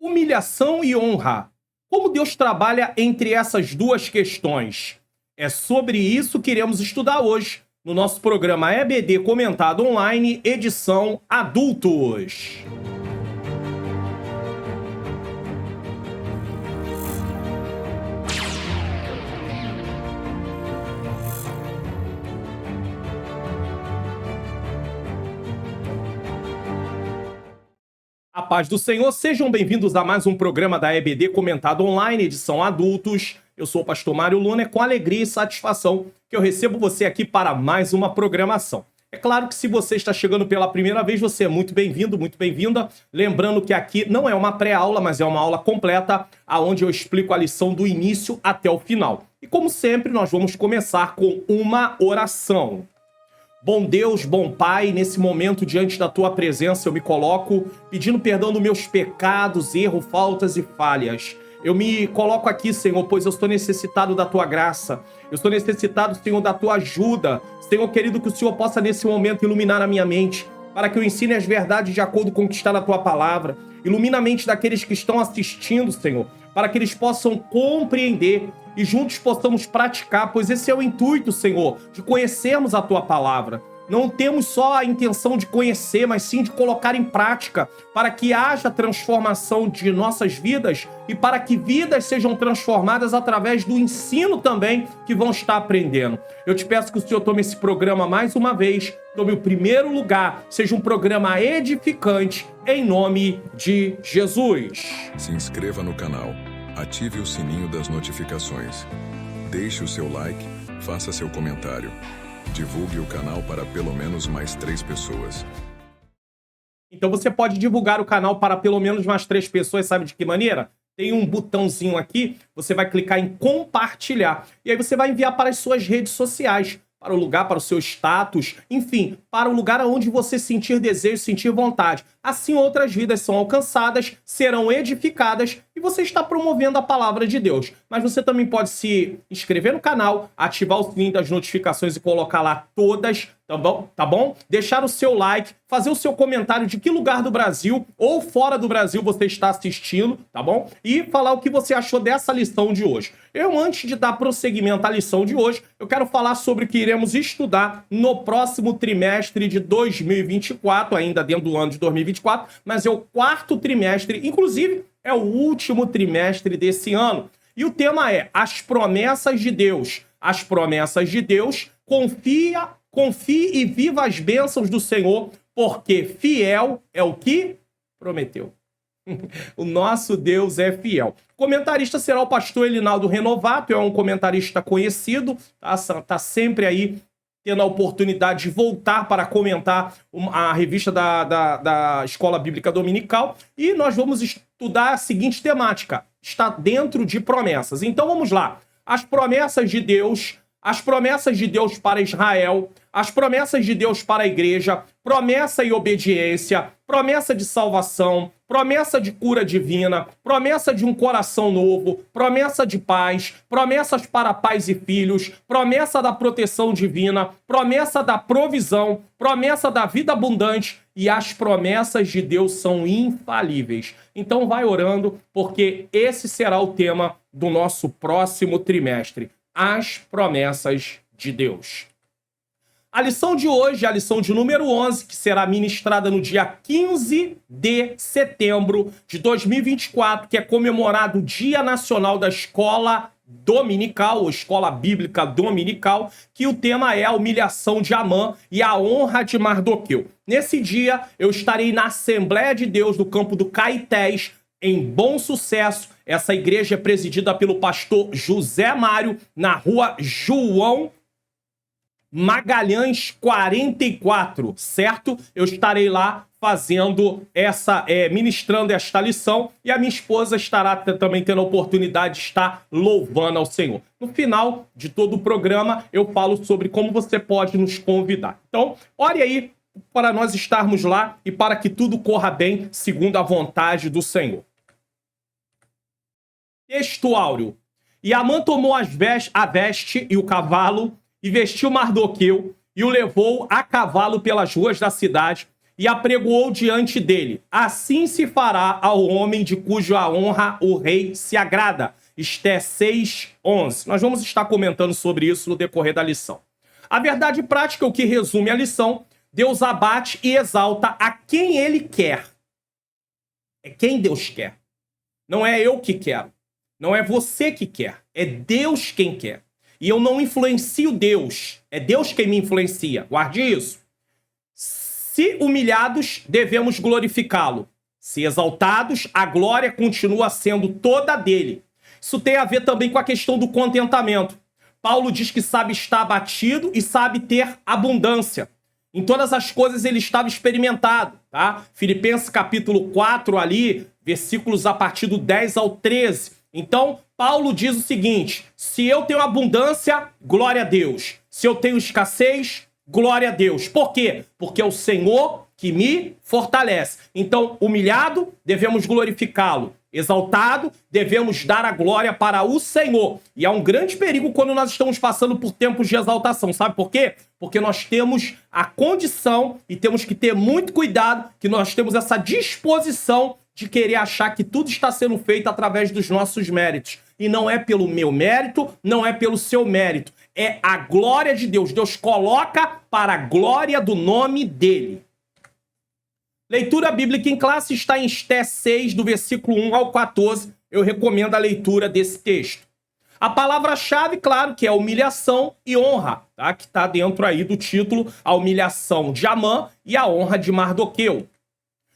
Humilhação e honra. Como Deus trabalha entre essas duas questões? É sobre isso que iremos estudar hoje, no nosso programa EBD Comentado Online, edição Adultos. A paz do Senhor, sejam bem-vindos a mais um programa da EBD Comentado Online, edição Adultos. Eu sou o pastor Mário Luna, é com alegria e satisfação que eu recebo você aqui para mais uma programação. É claro que se você está chegando pela primeira vez, você é muito bem-vindo, muito bem-vinda. Lembrando que aqui não é uma pré-aula, mas é uma aula completa, onde eu explico a lição do início até o final. E como sempre, nós vamos começar com uma oração. Bom Deus, bom Pai, nesse momento diante da Tua presença eu me coloco pedindo perdão dos meus pecados, erros, faltas e falhas. Eu me coloco aqui, Senhor, pois eu estou necessitado da Tua graça. Eu estou necessitado, Senhor, da Tua ajuda. Senhor querido, que o Senhor possa nesse momento iluminar a minha mente, para que eu ensine as verdades de acordo com o que está na Tua palavra. Ilumina a mente daqueles que estão assistindo, Senhor, para que eles possam compreender e juntos possamos praticar, pois esse é o intuito, Senhor, de conhecermos a Tua palavra. Não temos só a intenção de conhecer, mas sim de colocar em prática, para que haja transformação de nossas vidas e para que vidas sejam transformadas através do ensino também que vão estar aprendendo. Eu te peço que o Senhor tome esse programa mais uma vez, tome o primeiro lugar, seja um programa edificante, em nome de Jesus. Se inscreva no canal, ative o sininho das notificações, deixe o seu like, faça seu comentário. Divulgue o canal para pelo menos mais 3 pessoas. Então você pode divulgar o canal para pelo menos mais 3 pessoas, sabe de que maneira? Tem um botãozinho aqui, você vai clicar em compartilhar. E aí você vai enviar para as suas redes sociais, para o lugar, para o seu status, enfim, para o lugar onde você sentir desejo, sentir vontade. Assim outras vidas são alcançadas, serão edificadas e você está promovendo a palavra de Deus. Mas você também pode se inscrever no canal, ativar o sininho das notificações e colocar lá todas, tá bom? Deixar o seu like, fazer o seu comentário de que lugar do Brasil ou fora do Brasil você está assistindo, tá bom? E falar o que você achou dessa lição de hoje. Antes de dar prosseguimento à lição de hoje, eu quero falar sobre o que iremos estudar no próximo trimestre de 2024, ainda dentro do ano de 2024, mas é o 4º trimestre, inclusive é o último trimestre desse ano. E o tema é as promessas de Deus. As promessas de Deus, confie e viva as bênçãos do Senhor, porque fiel é o que prometeu. O nosso Deus é fiel. O comentarista será o pastor Elinaldo Renovato, é um comentarista conhecido, tá sempre aí tendo a oportunidade de voltar para comentar a revista da Escola Bíblica Dominical. E nós vamos estudar a seguinte temática: está dentro de promessas. Então vamos lá. As promessas de Deus para Israel, as promessas de Deus para a igreja, promessa e obediência, promessa de salvação, promessa de cura divina, promessa de um coração novo, promessa de paz, promessas para pais e filhos, promessa da proteção divina, promessa da provisão, promessa da vida abundante, e as promessas de Deus são infalíveis. Então vai orando, porque esse será o tema do nosso próximo trimestre. As promessas de Deus. A lição de hoje é a lição de número 11, que será ministrada no dia 15 de setembro de 2024, que é comemorado o Dia Nacional da Escola Dominical, ou Escola Bíblica Dominical, que o tema é a humilhação de Amã e a honra de Mardoqueu. Nesse dia, eu estarei na Assembleia de Deus do campo do Caetés, em Bom Sucesso. Essa igreja é presidida pelo pastor José Mário, na rua João Magalhães 44, certo? Eu estarei lá fazendo ministrando esta lição, e a minha esposa estará também tendo a oportunidade de estar louvando ao Senhor. No final de todo o programa, eu falo sobre como você pode nos convidar. Então, ore aí para nós estarmos lá e para que tudo corra bem segundo a vontade do Senhor. Texto áureo. E Amã tomou a veste e o cavalo, e vestiu Mardoqueu, e o levou a cavalo pelas ruas da cidade, e apregoou diante dele. Assim se fará ao homem de cuja honra o rei se agrada. Esté 6:11. Nós vamos estar comentando sobre isso no decorrer da lição. A verdade prática, o que resume a lição, Deus abate e exalta a quem ele quer. É quem Deus quer. Não é eu que quero. Não é você que quer. É Deus quem quer. E eu não influencio Deus. É Deus quem me influencia. Guarde isso. Se humilhados, devemos glorificá-lo. Se exaltados, a glória continua sendo toda dele. Isso tem a ver também com a questão do contentamento. Paulo diz que sabe estar abatido e sabe ter abundância. Em todas as coisas ele estava experimentado, tá? Filipenses capítulo 4 ali, versículos a partir do 10 ao 13. Então, Paulo diz o seguinte: se eu tenho abundância, glória a Deus. Se eu tenho escassez, glória a Deus. Por quê? Porque é o Senhor que me fortalece. Então, humilhado, devemos glorificá-lo. Exaltado, devemos dar a glória para o Senhor. E há um grande perigo quando nós estamos passando por tempos de exaltação. Sabe por quê? Porque nós temos a condição e temos que ter muito cuidado, que nós temos essa disposição de querer achar que tudo está sendo feito através dos nossos méritos. E não é pelo meu mérito, não é pelo seu mérito. É a glória de Deus. Deus coloca para a glória do nome dele. Leitura bíblica em classe está em Esté 6, do versículo 1 ao 14. Eu recomendo a leitura desse texto. A palavra-chave, claro, que é humilhação e honra, tá? Que está dentro aí do título, a humilhação de Amã e a honra de Mardoqueu.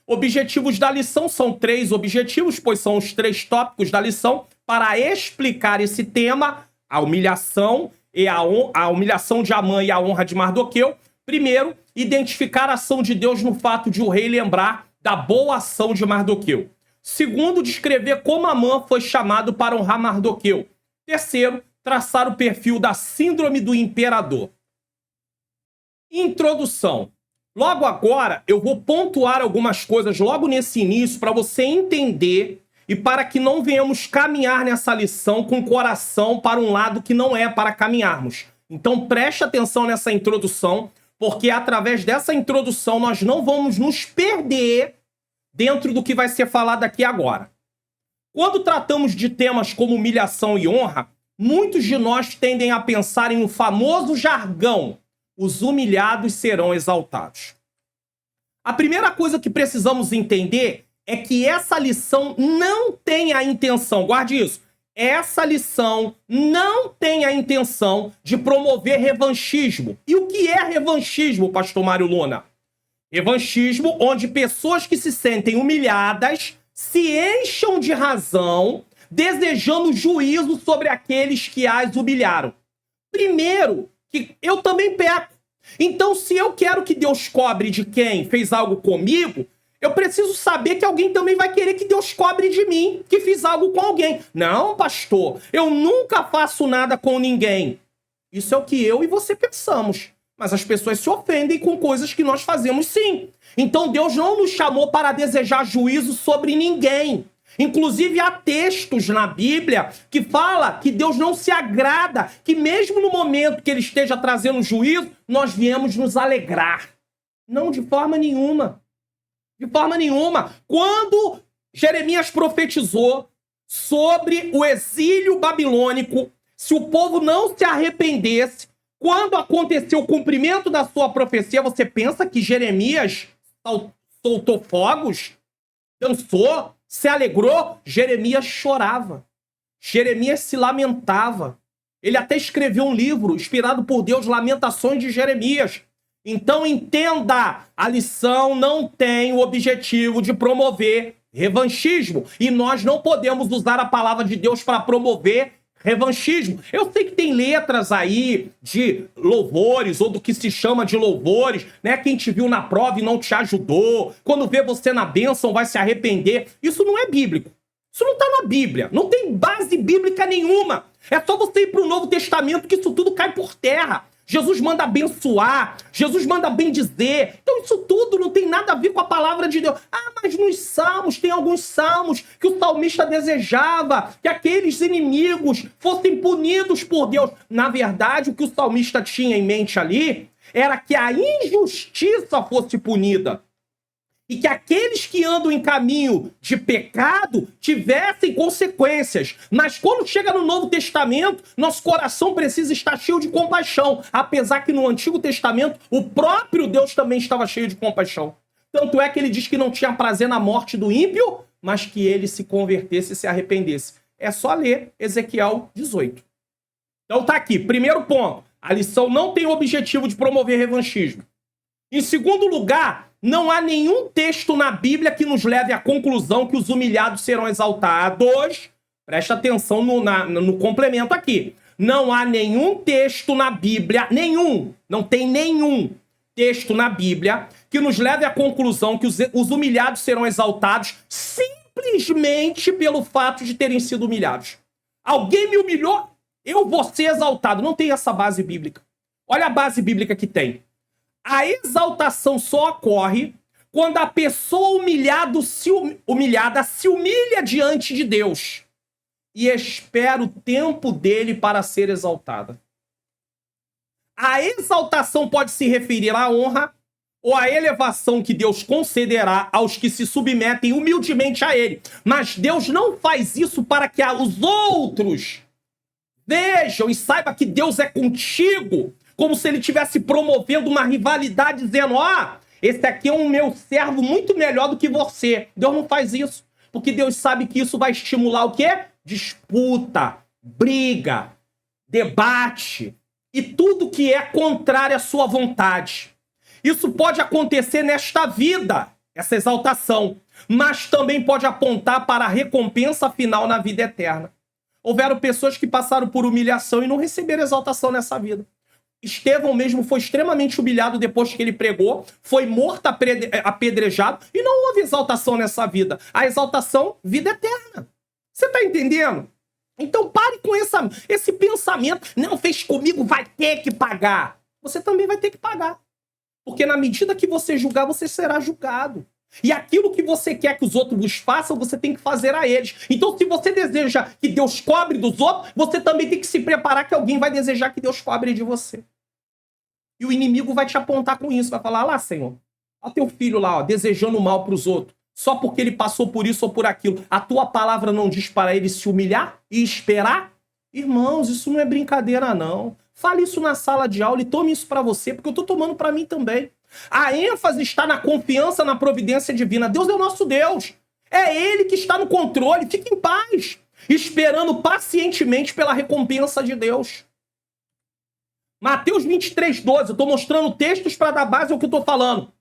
Objetivos da lição são 3 objetivos, pois são os 3 tópicos da lição para explicar esse tema, a humilhação e a humilhação de Amã e a honra de Mardoqueu. Primeiro, identificar a ação de Deus no fato de o rei lembrar da boa ação de Mardoqueu. Segundo, descrever como Amã foi chamado para honrar Mardoqueu. Terceiro, traçar o perfil da síndrome do imperador. Introdução. Logo agora, eu vou pontuar algumas coisas logo nesse início para você entender e para que não venhamos caminhar nessa lição com o coração para um lado que não é para caminharmos. Então preste atenção nessa introdução, porque através dessa introdução nós não vamos nos perder dentro do que vai ser falado aqui agora. Quando tratamos de temas como humilhação e honra, muitos de nós tendem a pensar em um famoso jargão: os humilhados serão exaltados. A primeira coisa que precisamos entender é que essa lição não tem a intenção, guarde isso, essa lição não tem a intenção de promover revanchismo. E o que é revanchismo, pastor Mário Luna? Revanchismo onde pessoas que se sentem humilhadas se enchem de razão, desejando juízo sobre aqueles que as humilharam. Primeiro, que eu também peco. Então, se eu quero que Deus cobre de quem fez algo comigo, eu preciso saber que alguém também vai querer que Deus cobre de mim, que fiz algo com alguém. Não, pastor, eu nunca faço nada com ninguém. Isso é o que eu e você pensamos. Mas as pessoas se ofendem com coisas que nós fazemos sim. Então Deus não nos chamou para desejar juízo sobre ninguém. Inclusive há textos na Bíblia que fala que Deus não se agrada, que mesmo no momento que ele esteja trazendo juízo, nós viemos nos alegrar. Não, de forma nenhuma. De forma nenhuma. Quando Jeremias profetizou sobre o exílio babilônico, se o povo não se arrependesse, quando aconteceu o cumprimento da sua profecia, você pensa que Jeremias soltou fogos? Dançou? Se alegrou? Jeremias chorava. Jeremias se lamentava. Ele até escreveu um livro inspirado por Deus, Lamentações de Jeremias. Então entenda, a lição não tem o objetivo de promover revanchismo. E nós não podemos usar a palavra de Deus para promover revanchismo. Eu sei que tem letras aí de louvores, ou do que se chama de louvores, né? Quem te viu na prova e não te ajudou, quando vê você na bênção vai se arrepender. Isso não é bíblico. Isso não está na Bíblia. Não tem base bíblica nenhuma. É só você ir para o Novo Testamento que isso tudo cai por terra. Jesus manda abençoar, Jesus manda bendizer. Então isso tudo não tem nada a ver com a palavra de Deus. Ah, mas nos salmos, tem alguns salmos que o salmista desejava que aqueles inimigos fossem punidos por Deus. Na verdade, o que o salmista tinha em mente ali era que a injustiça fosse punida. e que aqueles que andam em caminho de pecado tivessem consequências. Mas quando chega no Novo Testamento, nosso coração precisa estar cheio de compaixão, apesar que no Antigo Testamento o próprio Deus também estava cheio de compaixão. Tanto é que ele diz que não tinha prazer na morte do ímpio, mas que ele se convertesse e se arrependesse. É só ler Ezequiel 18. Então tá aqui, primeiro ponto, a lição não tem o objetivo de promover revanchismo. Em segundo lugar, não há nenhum texto na Bíblia que nos leve à conclusão que os humilhados serão exaltados. Presta atenção no complemento aqui. Não há nenhum texto na Bíblia, não tem nenhum texto na Bíblia que nos leve à conclusão que os humilhados serão exaltados simplesmente pelo fato de terem sido humilhados. Alguém me humilhou, eu vou ser exaltado. Não tem essa base bíblica. Olha a base bíblica que tem. A exaltação só ocorre quando a pessoa humilhada se humilha diante de Deus e espera o tempo dele para ser exaltada. A exaltação pode se referir à honra ou à elevação que Deus concederá aos que se submetem humildemente a ele. Mas Deus não faz isso para que os outros vejam e saibam que Deus é contigo, como se ele estivesse promovendo uma rivalidade, dizendo, esse aqui é um meu servo muito melhor do que você. Deus não faz isso, porque Deus sabe que isso vai estimular o quê? Disputa, briga, debate e tudo que é contrário à sua vontade. Isso pode acontecer nesta vida, essa exaltação, mas também pode apontar para a recompensa final na vida eterna. Houveram pessoas que passaram por humilhação e não receberam exaltação nessa vida. Estevão mesmo foi extremamente humilhado depois que ele pregou, foi morto apedrejado e não houve exaltação nessa vida. A exaltação, vida eterna. Você está entendendo? Então pare com esse pensamento, não fez comigo, vai ter que pagar. Você também vai ter que pagar. Porque na medida que você julgar, você será julgado. E aquilo que você quer que os outros vos façam, você tem que fazer a eles. Então, se você deseja que Deus cobre dos outros, você também tem que se preparar que alguém vai desejar que Deus cobre de você. E o inimigo vai te apontar com isso, vai falar, lá, Senhor, olha teu filho lá, desejando mal para os outros, só porque ele passou por isso ou por aquilo. A tua palavra não diz para ele se humilhar e esperar? Irmãos, isso não é brincadeira, não. Fale isso na sala de aula e tome isso para você, porque eu estou tomando para mim também. A ênfase está na confiança na providência divina. Deus é o nosso Deus. É Ele que está no controle. Fique em paz, esperando pacientemente pela recompensa de Deus. Mateus 23:12. Eu estou mostrando textos para dar base ao que eu estou falando.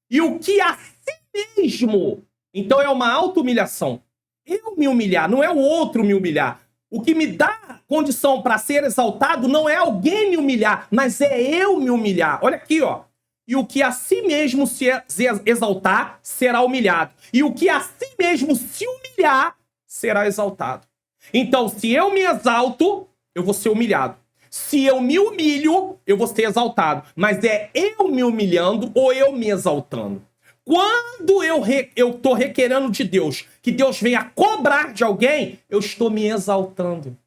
E o que a si mesmo. Então é uma auto-humilhação. Eu me humilhar, não é o outro me humilhar. O que me dá condição para ser exaltado não é alguém me humilhar, mas é eu me humilhar. Olha aqui, ó. E o que a si mesmo se exaltar, será humilhado. E o que a si mesmo se humilhar, será exaltado. Então, se eu me exalto, eu vou ser humilhado. Se eu me humilho, eu vou ser exaltado. Mas é eu me humilhando ou eu me exaltando. Quando eu estou requerendo de Deus que Deus venha cobrar de alguém, eu estou me exaltando.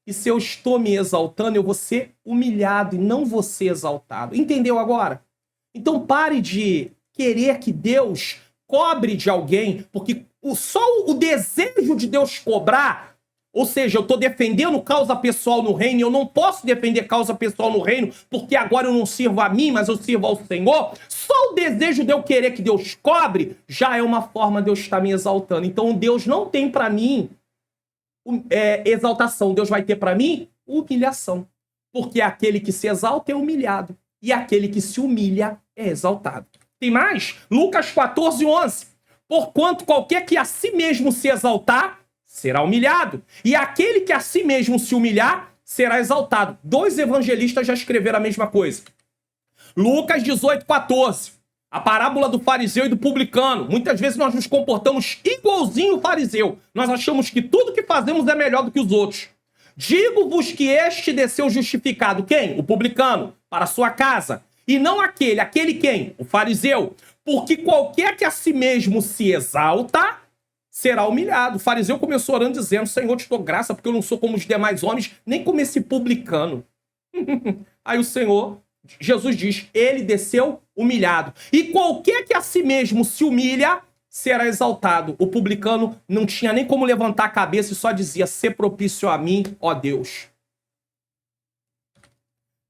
E se eu estou me exaltando, eu vou ser humilhado e não vou ser exaltado. Entendeu agora? Então pare de querer que Deus cobre de alguém, porque só o desejo de Deus cobrar, ou seja, eu estou defendendo causa pessoal no reino, e eu não posso defender causa pessoal no reino, porque agora eu não sirvo a mim, mas eu sirvo ao Senhor. Só o desejo de eu querer que Deus cobre, já é uma forma de eu estar me exaltando. Então Deus não tem para mim exaltação, Deus vai ter para mim humilhação. Porque aquele que se exalta é humilhado, e aquele que se humilha é exaltado. Tem mais? Lucas 14:11. Porquanto qualquer que a si mesmo se exaltar, será humilhado. E aquele que a si mesmo se humilhar, será exaltado. 2 evangelistas já escreveram a mesma coisa. Lucas 18:14. A parábola do fariseu e do publicano. Muitas vezes nós nos comportamos igualzinho o fariseu. Nós achamos que tudo que fazemos é melhor do que os outros. Digo-vos que este desceu justificado. Quem? O publicano. Para a sua casa. E não aquele. Aquele quem? O fariseu. Porque qualquer que a si mesmo se exalta, será humilhado. O fariseu começou orando dizendo, Senhor, te dou graça porque eu não sou como os demais homens, nem como esse publicano. Aí o Senhor Jesus diz, ele desceu humilhado. E qualquer que a si mesmo se humilha, será exaltado. O publicano não tinha nem como levantar a cabeça e só dizia, "Sê propício a mim, ó Deus."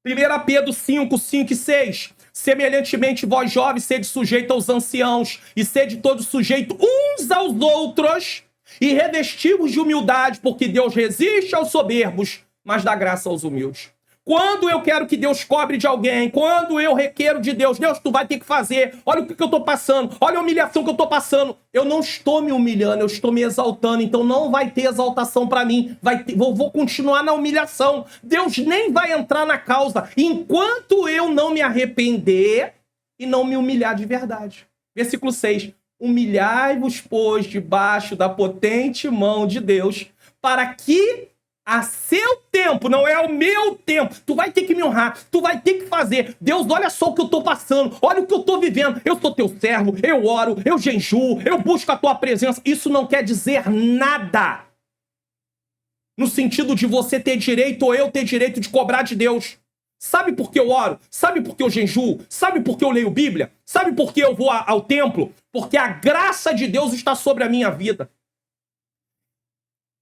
1 Pedro 5, 5 e 6. Semelhantemente, vós jovens, sede sujeito aos anciãos, e sede todos sujeitos uns aos outros, e revestivos de humildade, porque Deus resiste aos soberbos, mas dá graça aos humildes. Quando eu quero que Deus cobre de alguém, quando eu requeiro de Deus, Deus, tu vai ter que fazer, olha o que eu tô passando, olha a humilhação que eu tô passando. Eu não estou me humilhando, eu estou me exaltando, então não vai ter exaltação para mim, vou continuar na humilhação. Deus nem vai entrar na causa, enquanto eu não me arrepender e não me humilhar de verdade. Versículo 6. Humilhai-vos, pois, debaixo da potente mão de Deus, para que a seu tempo, não é o meu tempo. Tu vai ter que me honrar, tu vai ter que fazer. Deus, olha só o que eu tô passando, olha o que eu tô vivendo. Eu sou teu servo, eu oro, eu jejuo, eu busco a tua presença. Isso não quer dizer nada no sentido de você ter direito ou eu ter direito de cobrar de Deus. Sabe por que eu oro? Sabe por que eu jejuo? Sabe por que eu leio Bíblia? Sabe por que eu vou ao templo? Porque a graça de Deus está sobre a minha vida.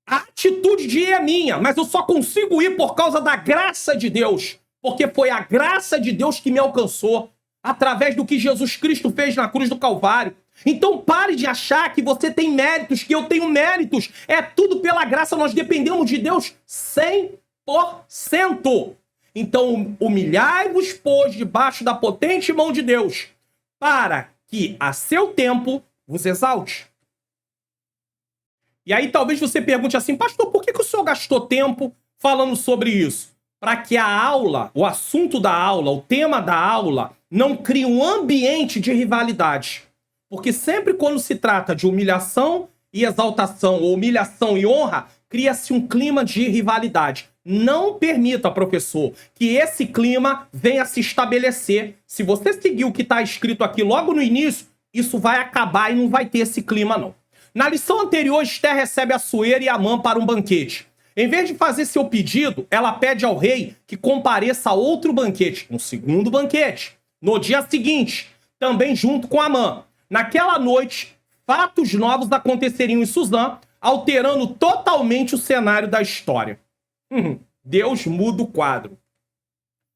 A atitude de ir é minha, mas eu só consigo ir por causa da graça de Deus. Porque foi a graça de Deus que me alcançou, através do que Jesus Cristo fez na cruz do Calvário. Então pare de achar que você tem méritos, que eu tenho méritos. É tudo pela graça, nós dependemos de Deus 100%. Então humilhai-vos, pois, debaixo da potente mão de Deus, para que a seu tempo vos exalte. E aí talvez você pergunte assim, pastor, por que o senhor gastou tempo falando sobre isso? Para que a aula, o assunto da aula, o tema da aula, não crie um ambiente de rivalidade. Porque sempre quando se trata de humilhação e exaltação, ou humilhação e honra, cria-se um clima de rivalidade. Não permita, professor, que esse clima venha se estabelecer. Se você seguir o que está escrito aqui logo no início, isso vai acabar e não vai ter esse clima, não. Na lição anterior, Esther recebe Assuero e Amã para um banquete. Em vez de fazer seu pedido, ela pede ao rei que compareça a outro banquete, um segundo banquete. No dia seguinte, também junto com Amã. Naquela noite, fatos novos aconteceriam em Suzã, alterando totalmente o cenário da história. Deus muda o quadro.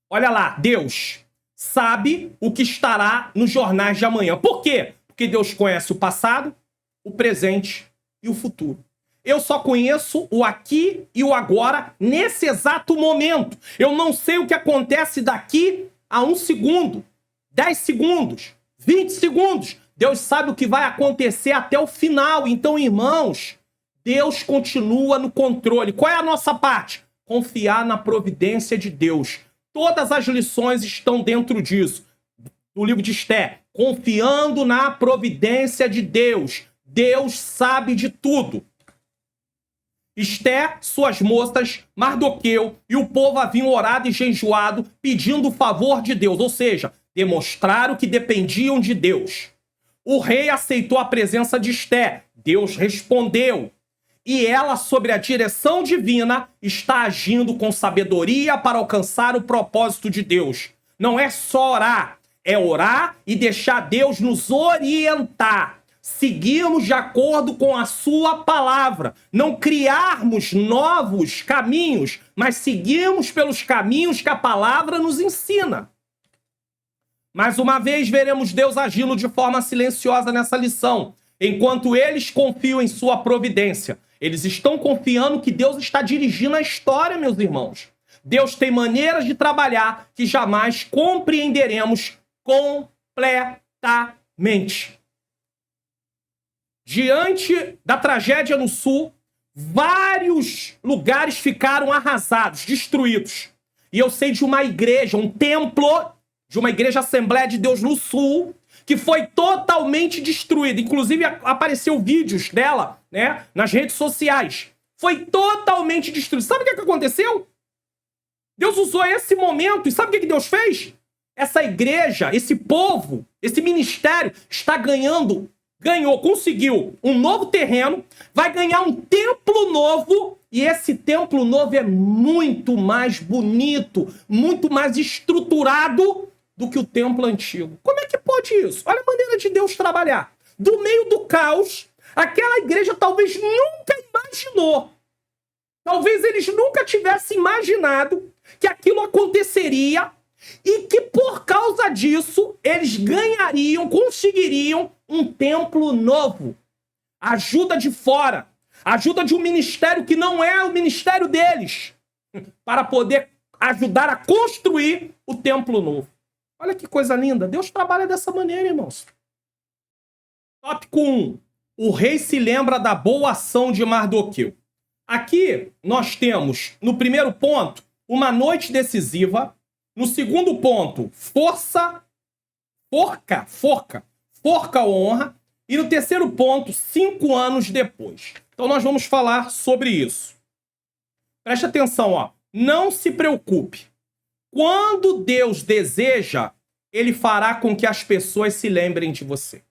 Olha lá, Deus sabe o que estará nos jornais de amanhã. Por quê? Porque Deus conhece o passado, o presente e o futuro. Eu só conheço o aqui e o agora nesse exato momento. Eu não sei o que acontece daqui a 1 segundo, 10 segundos, 20 segundos. Deus sabe o que vai acontecer até o final. Então, irmãos, Deus continua no controle. Qual é a nossa parte? Confiar na providência de Deus. Todas as lições estão dentro disso. No livro de Esther, confiando na providência de Deus. Deus sabe de tudo. Esther, suas moças, Mardoqueu e o povo haviam orado e jejuado pedindo o favor de Deus, ou seja, demonstraram que dependiam de Deus. O rei aceitou a presença de Esther. Deus respondeu. E ela, sob a direção divina, está agindo com sabedoria para alcançar o propósito de Deus. Não é só orar, é orar e deixar Deus nos orientar. Seguirmos de acordo com a sua palavra. Não criarmos novos caminhos, mas seguirmos pelos caminhos que a palavra nos ensina. Mais uma vez, veremos Deus agindo de forma silenciosa nessa lição. Enquanto eles confiam em sua providência, eles estão confiando que Deus está dirigindo a história, meus irmãos. Deus tem maneiras de trabalhar que jamais compreenderemos completamente. Diante da tragédia no sul, vários lugares ficaram arrasados, destruídos. E eu sei de uma igreja, um templo, de uma igreja Assembleia de Deus no sul, que foi totalmente destruída. Inclusive, apareceu vídeos dela, né, nas redes sociais. Foi totalmente destruída. Sabe o que aconteceu? Deus usou esse momento, e sabe o que Deus fez? Essa igreja, esse povo, esse ministério está conseguiu um novo terreno, vai ganhar um templo templo novo, e esse templo novo é muito mais bonito, muito mais estruturado do que o templo antigo. Como é que pode isso? Olha a maneira de Deus trabalhar. Do meio do caos, aquela igreja talvez nunca imaginou. Talvez eles nunca tivessem imaginado que aquilo aconteceria e que por causa disso eles ganhariam, conseguiriam um templo novo. Ajuda de fora. Ajuda de um ministério que não é o ministério deles. Para poder ajudar a construir o templo novo. Olha que coisa linda. Deus trabalha dessa maneira, irmãos. Tópico 1. O rei se lembra da boa ação de Mardoqueu. Aqui nós temos, no primeiro ponto, uma noite decisiva. No segundo ponto, forca honra. E no terceiro ponto, 5 anos depois. Então nós vamos falar sobre isso. Preste atenção, ó. Não se preocupe. Quando Deus deseja, ele fará com que as pessoas se lembrem de você.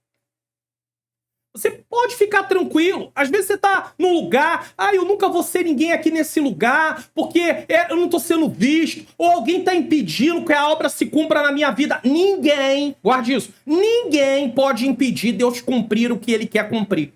Você pode ficar tranquilo. Às vezes você tá num lugar, eu nunca vou ser ninguém aqui nesse lugar, porque eu não tô sendo visto, ou alguém tá impedindo que a obra se cumpra na minha vida. Ninguém, guarde isso, ninguém pode impedir Deus cumprir o que ele quer cumprir.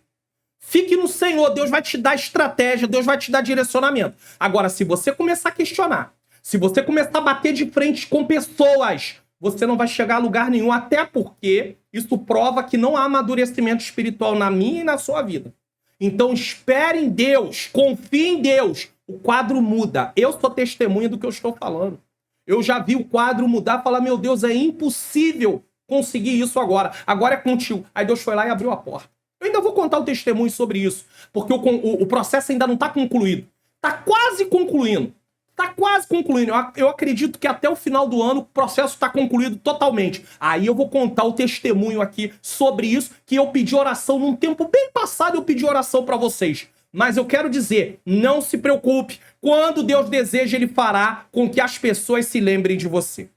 Fique no Senhor, Deus vai te dar estratégia, Deus vai te dar direcionamento. Agora, se você começar a questionar, se você começar a bater de frente com pessoas, você não vai chegar a lugar nenhum, até porque isso prova que não há amadurecimento espiritual na minha e na sua vida. Então espere em Deus, confie em Deus. O quadro muda. Eu sou testemunha do que eu estou falando. Eu já vi o quadro mudar e falar, meu Deus, é impossível conseguir isso agora. Agora é contigo. Aí Deus foi lá e abriu a porta. Eu ainda vou contar o testemunho sobre isso, porque o processo ainda não está concluído. Está quase concluindo. Está quase concluindo. Eu acredito que até o final do ano o processo está concluído totalmente. Aí eu vou contar o testemunho aqui sobre isso, que eu pedi oração num tempo bem passado, eu pedi oração para vocês. Mas eu quero dizer, não se preocupe. Quando Deus deseja, ele fará com que as pessoas se lembrem de você.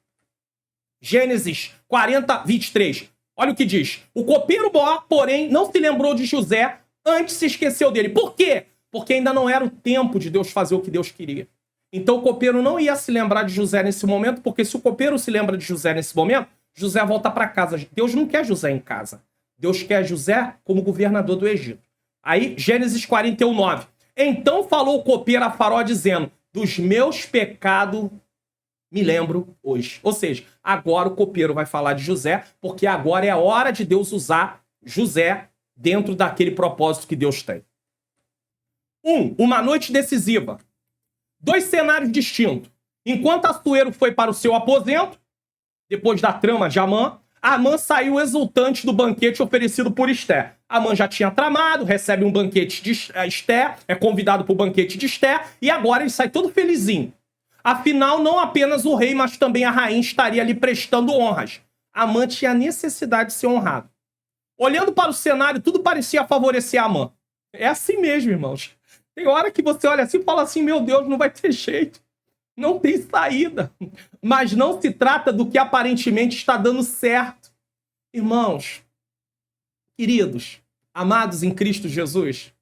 Gênesis 40, 23. Olha o que diz. O copeiro mor, porém, não se lembrou de José, antes se esqueceu dele. Por quê? Porque ainda não era o tempo de Deus fazer o que Deus queria. Então o copeiro não ia se lembrar de José nesse momento, porque se o copeiro se lembra de José nesse momento, José volta para casa. Deus não quer José em casa. Deus quer José como governador do Egito. Aí, Gênesis 41, 9. Então falou o copeiro a Faraó dizendo, dos meus pecados me lembro hoje. Ou seja, agora o copeiro vai falar de José, porque agora é a hora de Deus usar José dentro daquele propósito que Deus tem. Uma noite decisiva. 2 cenários distintos. Enquanto Assuero foi para o seu aposento, depois da trama de Amã saiu exultante do banquete oferecido por Esté. Amã já tinha tramado, recebe um banquete de Esté, é convidado para o banquete de Esté, e agora ele sai todo felizinho. Afinal, não apenas o rei, mas também a rainha estaria lhe prestando honras. Amã tinha necessidade de ser honrado. Olhando para o cenário, tudo parecia favorecer Amã. É assim mesmo, irmãos. Tem hora que você olha assim e fala assim, meu Deus, não vai ter jeito. Não tem saída. Mas não se trata do que aparentemente está dando certo. Irmãos, queridos, amados em Cristo Jesus,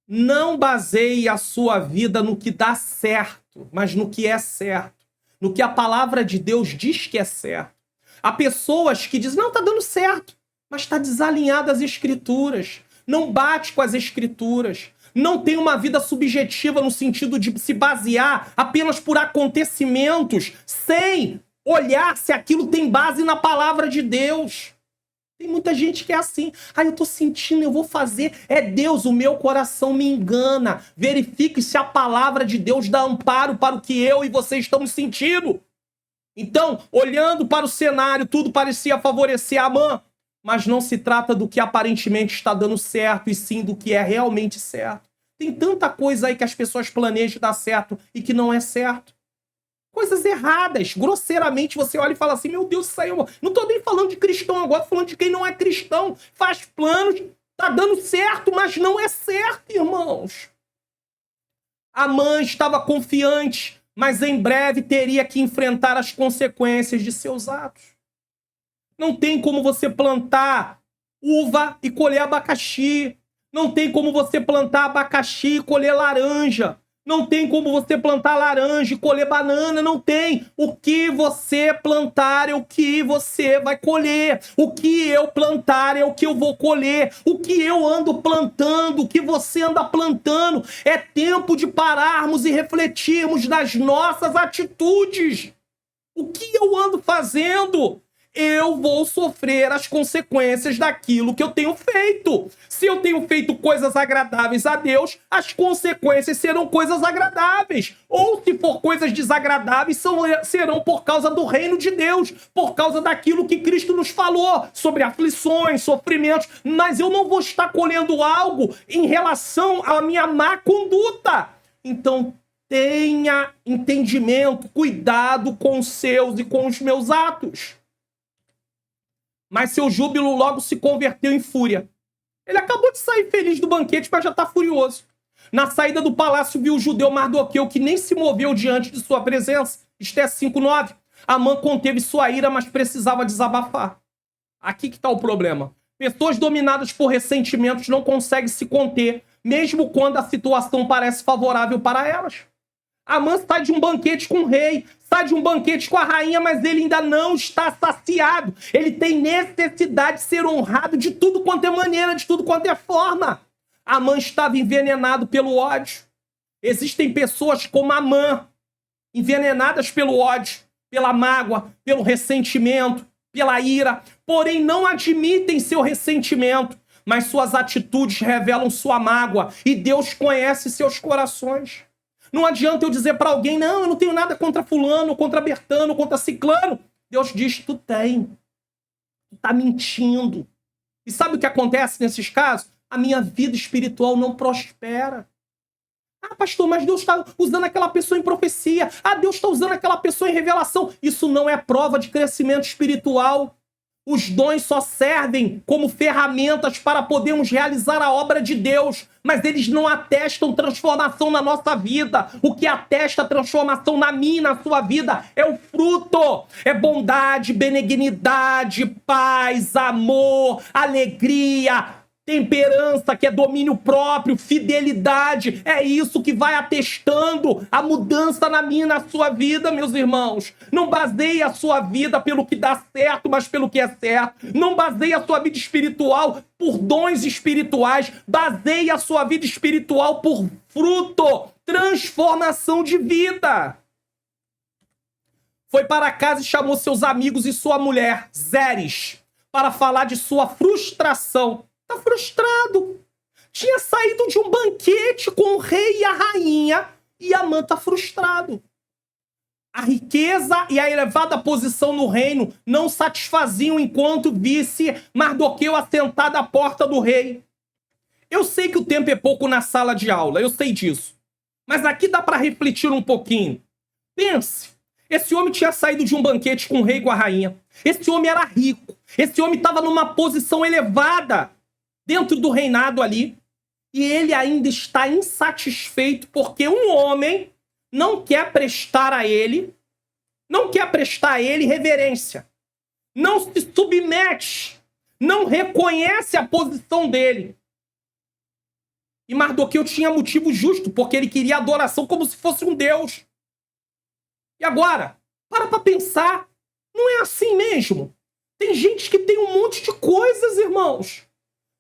não baseie a sua vida no que dá certo, mas no que é certo. No que a palavra de Deus diz que é certo. Há pessoas que dizem, não, está dando certo, mas está desalinhada às Escrituras. Não bate com as Escrituras. Não tem uma vida subjetiva no sentido de se basear apenas por acontecimentos, sem olhar se aquilo tem base na palavra de Deus. Tem muita gente que é assim. Eu tô sentindo, eu vou fazer. É Deus, o meu coração me engana. Verifique se a palavra de Deus dá amparo para o que eu e você estamos sentindo. Então, olhando para o cenário, tudo parecia favorecer Amã. Mas não se trata do que aparentemente está dando certo, e sim do que é realmente certo. Tem tanta coisa aí que as pessoas planejam dar certo e que não é certo. Coisas erradas. Grosseiramente você olha e fala assim, meu Deus, isso aí... Não estou nem falando de cristão agora, estou falando de quem não é cristão. Faz planos, tá dando certo, mas não é certo, irmãos. Amã estava confiante, mas em breve teria que enfrentar as consequências de seus atos. Não tem como você plantar uva e colher abacaxi. Não tem como você plantar abacaxi e colher laranja. Não tem como você plantar laranja e colher banana, não tem. O que você plantar é o que você vai colher. O que eu plantar é o que eu vou colher. O que eu ando plantando, o que você anda plantando. É tempo de pararmos e refletirmos nas nossas atitudes. O que eu ando fazendo? Eu vou sofrer as consequências daquilo que eu tenho feito. Se eu tenho feito coisas agradáveis a Deus, as consequências serão coisas agradáveis. Ou se for coisas desagradáveis, serão por causa do reino de Deus, por causa daquilo que Cristo nos falou, sobre aflições, sofrimentos. Mas eu não vou estar colhendo algo em relação à minha má conduta. Então, tenha entendimento, cuidado com os seus e com os meus atos. Mas seu júbilo logo se converteu em fúria. Ele acabou de sair feliz do banquete, mas já está furioso. Na saída do palácio viu o judeu Mardoqueu, que nem se moveu diante de sua presença. Esté 5:9. Amã conteve sua ira, mas precisava desabafar. Aqui que está o problema. Pessoas dominadas por ressentimentos não conseguem se conter, mesmo quando a situação parece favorável para elas. Amã sai de um banquete com o rei, sai de um banquete com a rainha, mas ele ainda não está saciado. Ele tem necessidade de ser honrado de tudo quanto é maneira, de tudo quanto é forma. Amã estava envenenado pelo ódio. Existem pessoas como Amã, envenenadas pelo ódio, pela mágoa, pelo ressentimento, pela ira, porém não admitem seu ressentimento, mas suas atitudes revelam sua mágoa e Deus conhece seus corações. Não adianta eu dizer para alguém, não, eu não tenho nada contra fulano, contra Bertano, contra ciclano. Deus diz, tu tem. Tu tá mentindo. E sabe o que acontece nesses casos? A minha vida espiritual não prospera. Ah, pastor, mas Deus está usando aquela pessoa em profecia. Ah, Deus está usando aquela pessoa em revelação. Isso não é prova de crescimento espiritual. Os dons só servem como ferramentas para podermos realizar a obra de Deus, mas eles não atestam transformação na nossa vida. O que atesta transformação na minha e na sua vida é o fruto. É bondade, benignidade, paz, amor, alegria, temperança, que é domínio próprio, fidelidade. É isso que vai atestando a mudança na minha e na sua vida, meus irmãos. Não baseie a sua vida pelo que dá certo, mas pelo que é certo. Não baseie a sua vida espiritual por dons espirituais. Baseie a sua vida espiritual por fruto, transformação de vida. Foi para casa e chamou seus amigos e sua mulher, Zeres, para falar de sua frustração. Tá frustrado. Tinha saído de um banquete com o rei e a rainha e Amã tá frustrado. A riqueza e a elevada posição no reino não satisfaziam enquanto visse Mardoqueu assentado à porta do rei. Eu sei que o tempo é pouco na sala de aula, eu sei disso. Mas aqui dá para refletir um pouquinho. Pense, esse homem tinha saído de um banquete com o rei e com a rainha. Esse homem era rico. Esse homem estava numa posição elevada dentro do reinado ali, e ele ainda está insatisfeito porque um homem não quer prestar a ele reverência, não se submete, não reconhece a posição dele. E Mardoqueu tinha motivo justo, porque ele queria adoração como se fosse um deus. E agora, para pensar, não é assim mesmo. Tem gente que tem um monte de coisas, irmãos,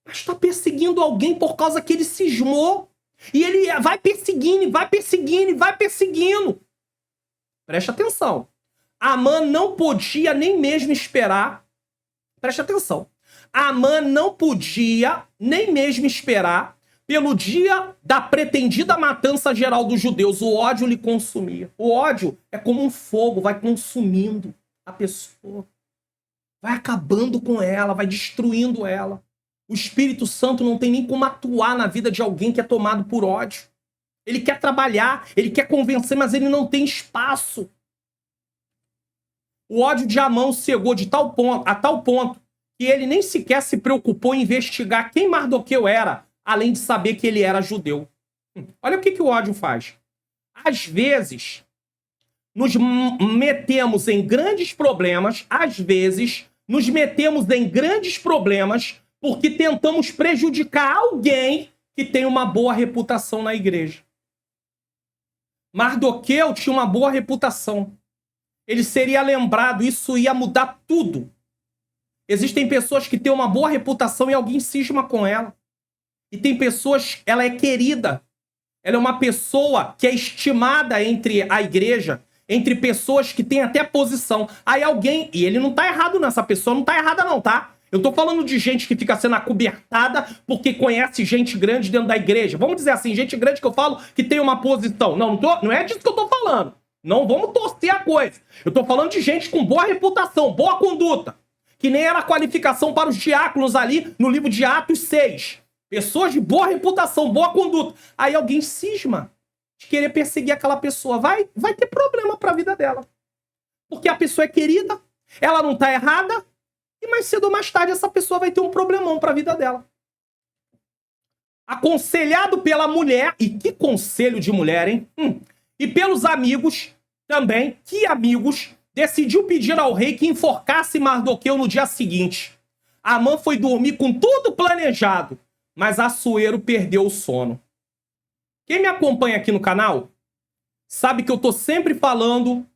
mas está perseguindo alguém por causa que ele cismou. E ele vai perseguindo, vai perseguindo, vai perseguindo. Preste atenção. Amã não podia nem mesmo esperar. Preste atenção. Amã não podia nem mesmo esperar pelo dia da pretendida matança geral dos judeus. O ódio lhe consumia. O ódio é como um fogo, vai consumindo a pessoa. Vai acabando com ela, vai destruindo ela. O Espírito Santo não tem nem como atuar na vida de alguém que é tomado por ódio. Ele quer trabalhar, ele quer convencer, mas ele não tem espaço. O ódio de Amã cegou a tal ponto que ele nem sequer se preocupou em investigar quem Mardoqueu era, além de saber que ele era judeu. Olha o que o ódio faz. Às vezes, nos metemos em grandes problemas, porque tentamos prejudicar alguém que tem uma boa reputação na igreja. Mardoqueu tinha uma boa reputação. Ele seria lembrado, isso ia mudar tudo. Existem pessoas que têm uma boa reputação e alguém cisma com ela. E tem pessoas, ela é querida. Ela é uma pessoa que é estimada entre a igreja, entre pessoas que têm até posição. Aí alguém, e ele não tá errado nessa pessoa, não tá errada não, tá? Eu tô falando de gente que fica sendo acobertada porque conhece gente grande dentro da igreja. Vamos dizer assim, gente grande que eu falo que tem uma posição. Não é disso que eu tô falando. Não vamos torcer a coisa. Eu tô falando de gente com boa reputação, boa conduta. Que nem era a qualificação para os diáconos ali no livro de Atos 6. Pessoas de boa reputação, boa conduta. Aí alguém cisma de querer perseguir aquela pessoa. Vai ter problema para a vida dela. Porque a pessoa é querida, ela não tá errada, e mais cedo ou mais tarde essa pessoa vai ter um problemão para a vida dela. Aconselhado pela mulher, e que conselho de mulher, hein? E pelos amigos também, que amigos, decidiu pedir ao rei que enforcasse Mardoqueu no dia seguinte. Amã foi dormir com tudo planejado, mas Assuero perdeu o sono. Quem me acompanha aqui no canal sabe que eu tô sempre falando,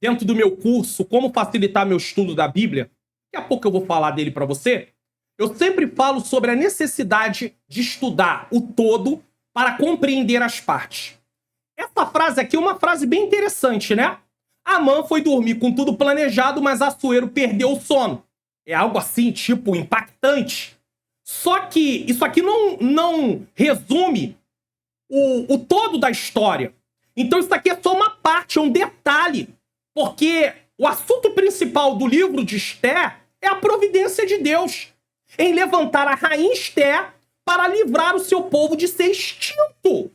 dentro do meu curso, como facilitar meu estudo da Bíblia. Daqui a pouco eu vou falar dele para você. Eu sempre falo sobre a necessidade de estudar o todo para compreender as partes. Essa frase aqui é uma frase bem interessante, né? Amã foi dormir com tudo planejado, mas Assuero perdeu o sono. É algo assim, tipo, impactante. Só que isso aqui não resume o todo da história. Então isso aqui é só uma parte, é um detalhe. Porque o assunto principal do livro de Esther é a providência de Deus em levantar a rainha Esther para livrar o seu povo de ser extinto.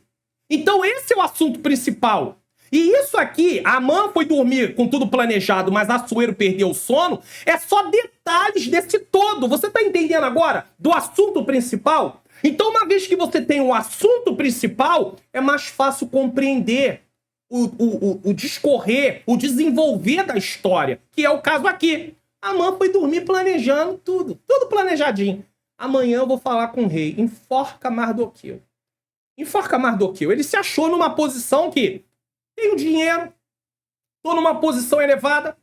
Então esse é o assunto principal. E isso aqui, Amã foi dormir com tudo planejado, mas Assuero perdeu o sono, é só detalhes desse todo. Você tá entendendo agora do assunto principal? Então, uma vez que você tem o assunto principal, é mais fácil compreender o discorrer, o desenvolver da história, que é o caso aqui. Amã foi dormir planejando tudo planejadinho. Amanhã eu vou falar com o rei, enforca Mardoqueu. Enforca Mardoqueu. Ele se achou numa posição que tenho dinheiro, tô numa posição elevada,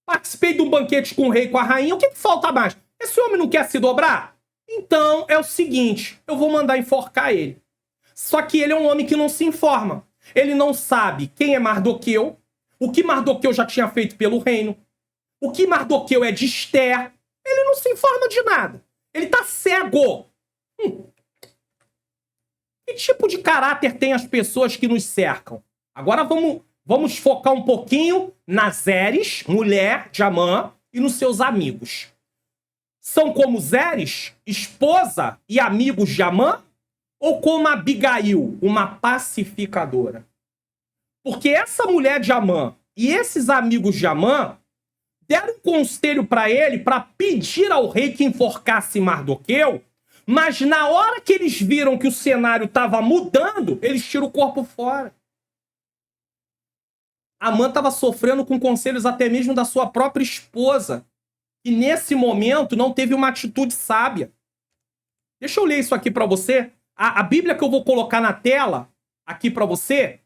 participei de um banquete com o rei e com a rainha, o que falta mais? Esse homem não quer se dobrar? Então é o seguinte, eu vou mandar enforcar ele. Só que ele é um homem que não se informa. Ele não sabe quem é Mardoqueu, o que Mardoqueu já tinha feito pelo reino, o que Mardoqueu é de Esther. Ele não se informa de nada. Ele tá cego. Que tipo de caráter tem as pessoas que nos cercam? Agora vamos focar um pouquinho na Zeres, mulher de Amã, e nos seus amigos. São como Zeres, esposa e amigos de Amã? Ou como Abigail, uma pacificadora? Porque essa mulher de Amã e esses amigos de Amã deram um conselho para ele para pedir ao rei que enforcasse Mardoqueu, mas na hora que eles viram que o cenário estava mudando, eles tiram o corpo fora. Amã estava sofrendo com conselhos até mesmo da sua própria esposa, que nesse momento não teve uma atitude sábia. Deixa eu ler isso aqui para você. A Bíblia que eu vou colocar na tela aqui para você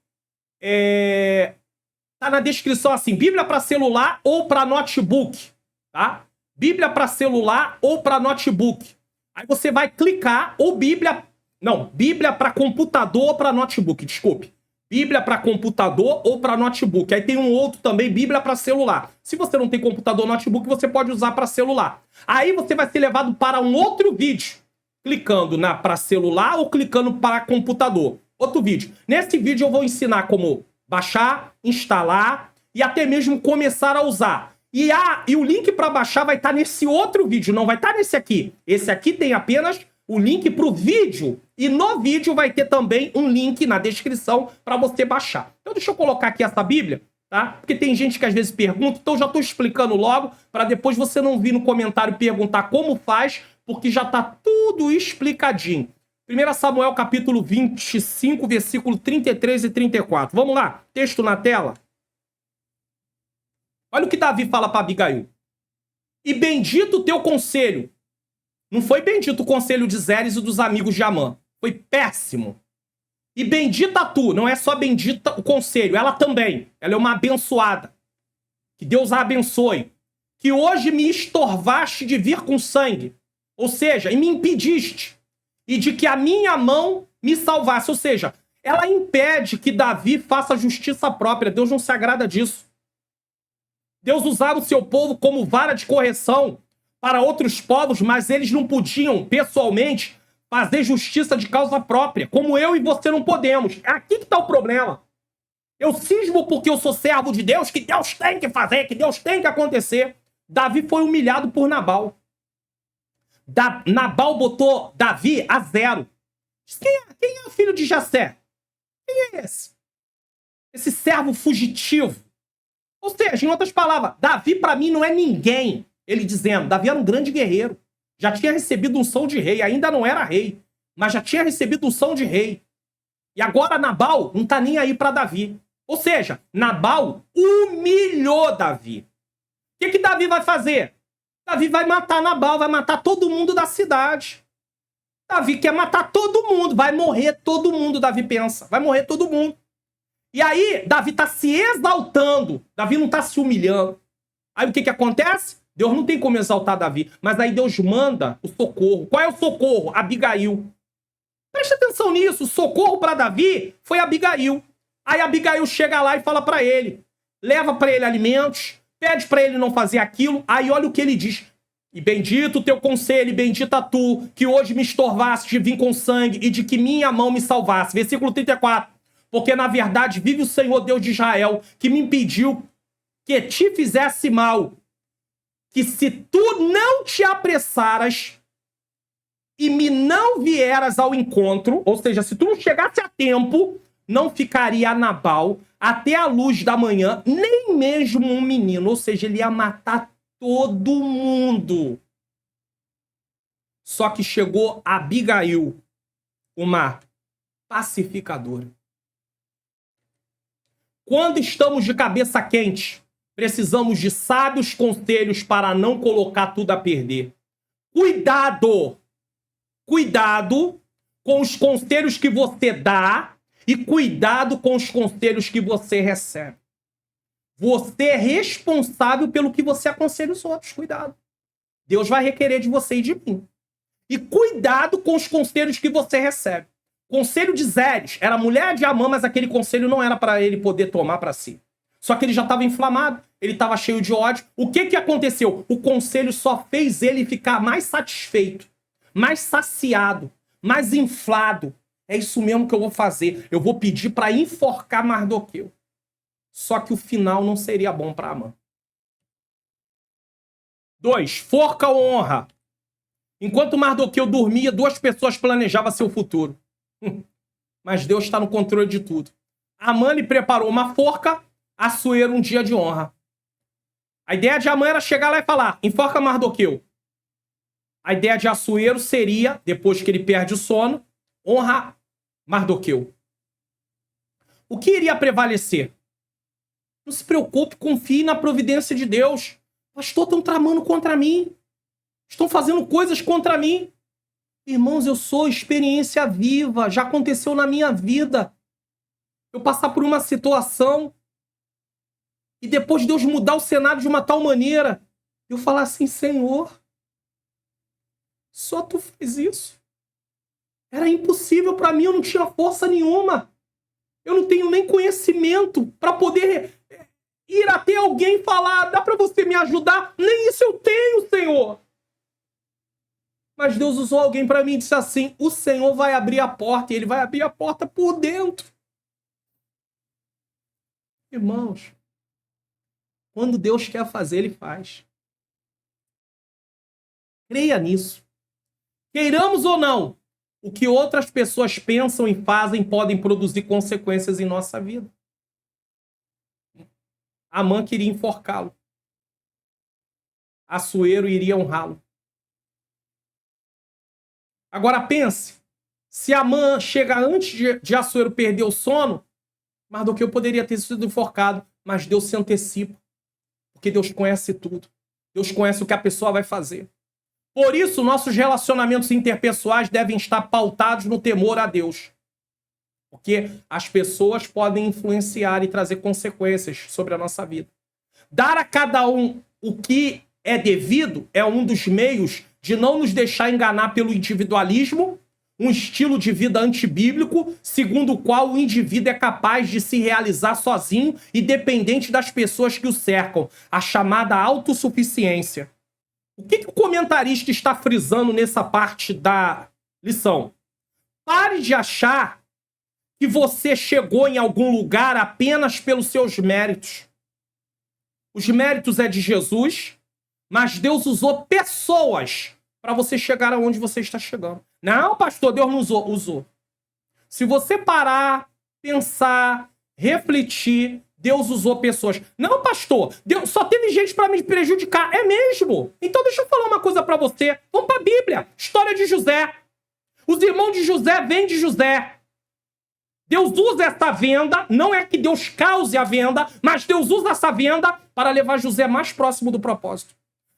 tá na descrição assim, Bíblia para celular ou para notebook, tá? Bíblia para celular ou para notebook. Aí você vai clicar, ou Bíblia para computador ou para notebook, desculpe. Bíblia para computador ou para notebook. Aí tem um outro também, Bíblia para celular. Se você não tem computador ou notebook, você pode usar para celular. Aí você vai ser levado para um outro vídeo, clicando para celular ou clicando para computador. Outro vídeo. Nesse vídeo eu vou ensinar como baixar, instalar e até mesmo começar a usar. E o link para baixar vai estar nesse outro vídeo, não vai estar nesse aqui. Esse aqui tem apenas o link para o vídeo. E no vídeo vai ter também um link na descrição para você baixar. Então deixa eu colocar aqui essa Bíblia, tá? Porque tem gente que às vezes pergunta, então eu já estou explicando logo, para depois você não vir no comentário perguntar como faz, porque já está tudo explicadinho. 1 Samuel capítulo 25, versículo 33 e 34. Vamos lá, texto na tela. Olha o que Davi fala para Abigail. E bendito o teu conselho, Não foi bendito o conselho de Zeres e dos amigos de Amã. Foi péssimo. E bendita tu, não é só bendita o conselho, ela também. Ela é uma abençoada. Que Deus a abençoe. Que hoje me estorvaste de vir com sangue. Ou seja, e me impediste. E de que a minha mão me salvasse. Ou seja, ela impede que Davi faça justiça própria. Deus não se agrada disso. Deus usava o seu povo como vara de correção para outros povos, mas eles não podiam, pessoalmente, fazer justiça de causa própria, como eu e você não podemos. É aqui que está o problema. Eu cismo porque eu sou servo de Deus, que Deus tem que fazer, que Deus tem que acontecer. Davi foi humilhado por Nabal. Nabal botou Davi a 0. Quem é o filho de Jessé? Quem é esse? Esse servo fugitivo. Ou seja, em outras palavras, Davi para mim não é ninguém. Ele dizendo, Davi era um grande guerreiro. Já tinha recebido unção de rei, ainda não era rei, mas já tinha recebido unção de rei. E agora Nabal não tá nem aí para Davi. Ou seja, Nabal humilhou Davi. O que Davi vai fazer? Davi vai matar Nabal, vai matar todo mundo da cidade. Davi quer matar todo mundo, vai morrer todo mundo, Davi pensa. Vai morrer todo mundo. E aí, Davi tá se exaltando. Davi não tá se humilhando. Aí o que acontece? Deus não tem como exaltar Davi. Mas aí Deus manda o socorro. Qual é o socorro? Abigail. Presta atenção nisso. O socorro para Davi foi Abigail. Aí Abigail chega lá e fala para ele. Leva para ele alimentos. Pede para ele não fazer aquilo. Aí olha o que ele diz. E bendito o teu conselho, e bendita tu, que hoje me estorvaste de vir com sangue e de que minha mão me salvasse. Versículo 34. Porque, na verdade, vive o Senhor Deus de Israel, que me impediu que te fizesse mal. Que se tu não te apressaras e me não vieras ao encontro, ou seja, se tu não chegasse a tempo, não ficaria Nabal até a luz da manhã, nem mesmo um menino. Ou seja, ele ia matar todo mundo. Só que chegou Abigail, uma pacificadora. Quando estamos de cabeça quente, precisamos de sábios conselhos para não colocar tudo a perder. Cuidado! Cuidado com os conselhos que você dá e cuidado com os conselhos que você recebe. Você é responsável pelo que você aconselha os outros. Cuidado. Deus vai requerer de você e de mim. E cuidado com os conselhos que você recebe. Conselho de Zeres era mulher de Amã, mas aquele conselho não era para ele poder tomar para si. Só que ele já estava inflamado, ele estava cheio de ódio. O que aconteceu? O conselho só fez ele ficar mais satisfeito, mais saciado, mais inflado. É isso mesmo que eu vou fazer. Eu vou pedir para enforcar Mardoqueu. Só que o final não seria bom para Amã. 2. Forca ou honra? Enquanto Mardoqueu dormia, 2 pessoas planejavam seu futuro. Mas Deus está no controle de tudo. Amã lhe preparou uma forca, Assuero um dia de honra. A ideia de Amã era chegar lá e falar, enforca Mardoqueu. A ideia de Assuero seria, depois que ele perde o sono, honra Mardoqueu. O que iria prevalecer? Não se preocupe, confie na providência de Deus. Pastor, estão tramando contra mim. Estão fazendo coisas contra mim. Irmãos, eu sou experiência viva. Já aconteceu na minha vida. Eu passar por uma situação e depois Deus mudar o cenário de uma tal maneira, eu falar assim, Senhor, só tu fez isso. Era impossível para mim, eu não tinha força nenhuma. Eu não tenho nem conhecimento para poder ir até alguém e falar, dá para você me ajudar? Nem isso eu tenho, Senhor. Mas Deus usou alguém para mim e disse assim, o Senhor vai abrir a porta, e Ele vai abrir a porta por dentro. Irmãos, quando Deus quer fazer, Ele faz. Creia nisso. Queiramos ou não, o que outras pessoas pensam e fazem podem produzir consequências em nossa vida. Amã queria enforcá-lo. Assuero iria honrá-lo. Agora pense, se Amã chega antes de Assuero perder o sono, Mardoqueu poderia ter sido enforcado, mas Deus se antecipa, porque Deus conhece tudo. Deus conhece o que a pessoa vai fazer. Por isso, nossos relacionamentos interpessoais devem estar pautados no temor a Deus. Porque as pessoas podem influenciar e trazer consequências sobre a nossa vida. Dar a cada um o que é devido é um dos meios de não nos deixar enganar pelo individualismo, um estilo de vida antibíblico, segundo o qual o indivíduo é capaz de se realizar sozinho e dependente das pessoas que o cercam, a chamada autossuficiência. O que o comentarista está frisando nessa parte da lição? Pare de achar que você chegou em algum lugar apenas pelos seus méritos. Os méritos é de Jesus, mas Deus usou pessoas para você chegar aonde você está chegando. Não, pastor, Deus não usou. Se você parar, pensar, refletir, Deus usou pessoas. Não, pastor, Deus só teve gente para me prejudicar. É mesmo? Então deixa eu falar uma coisa para você. Vamos para a Bíblia. História de José. Os irmãos de José vêm de José. Deus usa essa venda, não é que Deus cause a venda, mas Deus usa essa venda para levar José mais próximo do propósito.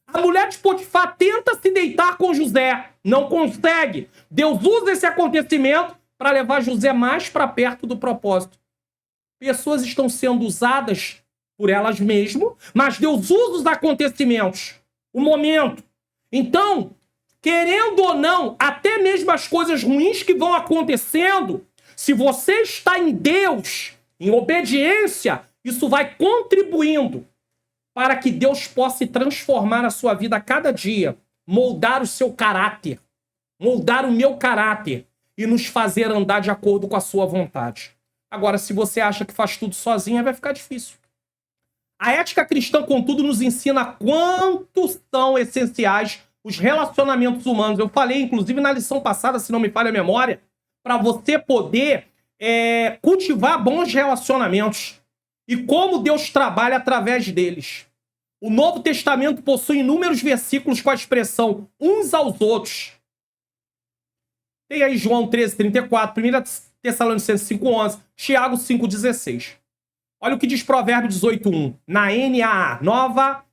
A mulher de Potifar tenta se deitar com José, não consegue. Deus usa esse acontecimento para levar José mais para perto do propósito. Pessoas estão sendo usadas por elas mesmas, mas Deus usa os acontecimentos, o momento. Então, querendo ou não, até mesmo as coisas ruins que vão acontecendo, se você está em Deus, em obediência, isso vai contribuindo para que Deus possa transformar a sua vida a cada dia, moldar o seu caráter, moldar o meu caráter e nos fazer andar de acordo com a sua vontade. Agora, se você acha que faz tudo sozinha, vai ficar difícil. A ética cristã, contudo, nos ensina quanto são essenciais os relacionamentos humanos. Eu falei, inclusive, na lição passada, se não me falha a memória, para você poder cultivar bons relacionamentos e como Deus trabalha através deles. O Novo Testamento possui inúmeros versículos com a expressão uns aos outros. Tem aí João 13:34, 1 Tessalonicenses 5:11, Tiago 5:16. Olha o que diz Provérbio 18:1, na NAA, Nova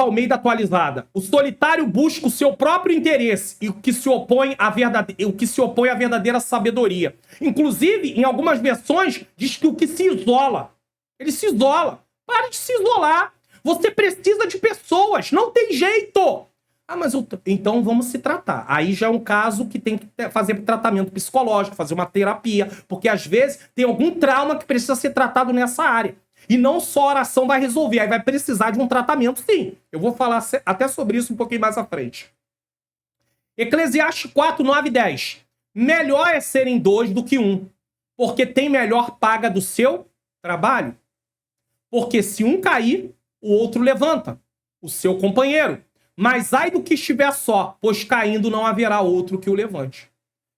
Almeida atualizada. O solitário busca o seu próprio interesse e o que se opõe à verdadeira sabedoria. Inclusive, em algumas versões, diz que o que se isola. Ele se isola. Pare de se isolar. Você precisa de pessoas. Não tem jeito. Então vamos se tratar. Aí já é um caso que tem que fazer tratamento psicológico, fazer uma terapia, porque às vezes tem algum trauma que precisa ser tratado nessa área. E não só a oração vai resolver, aí vai precisar de um tratamento, sim. Eu vou falar até sobre isso um pouquinho mais à frente. Eclesiastes 4, 9 e 10. Melhor é serem dois do que um, porque tem melhor paga do seu trabalho. Porque se um cair, o outro levanta, o seu companheiro. Mas ai do que estiver só, pois caindo não haverá outro que o levante.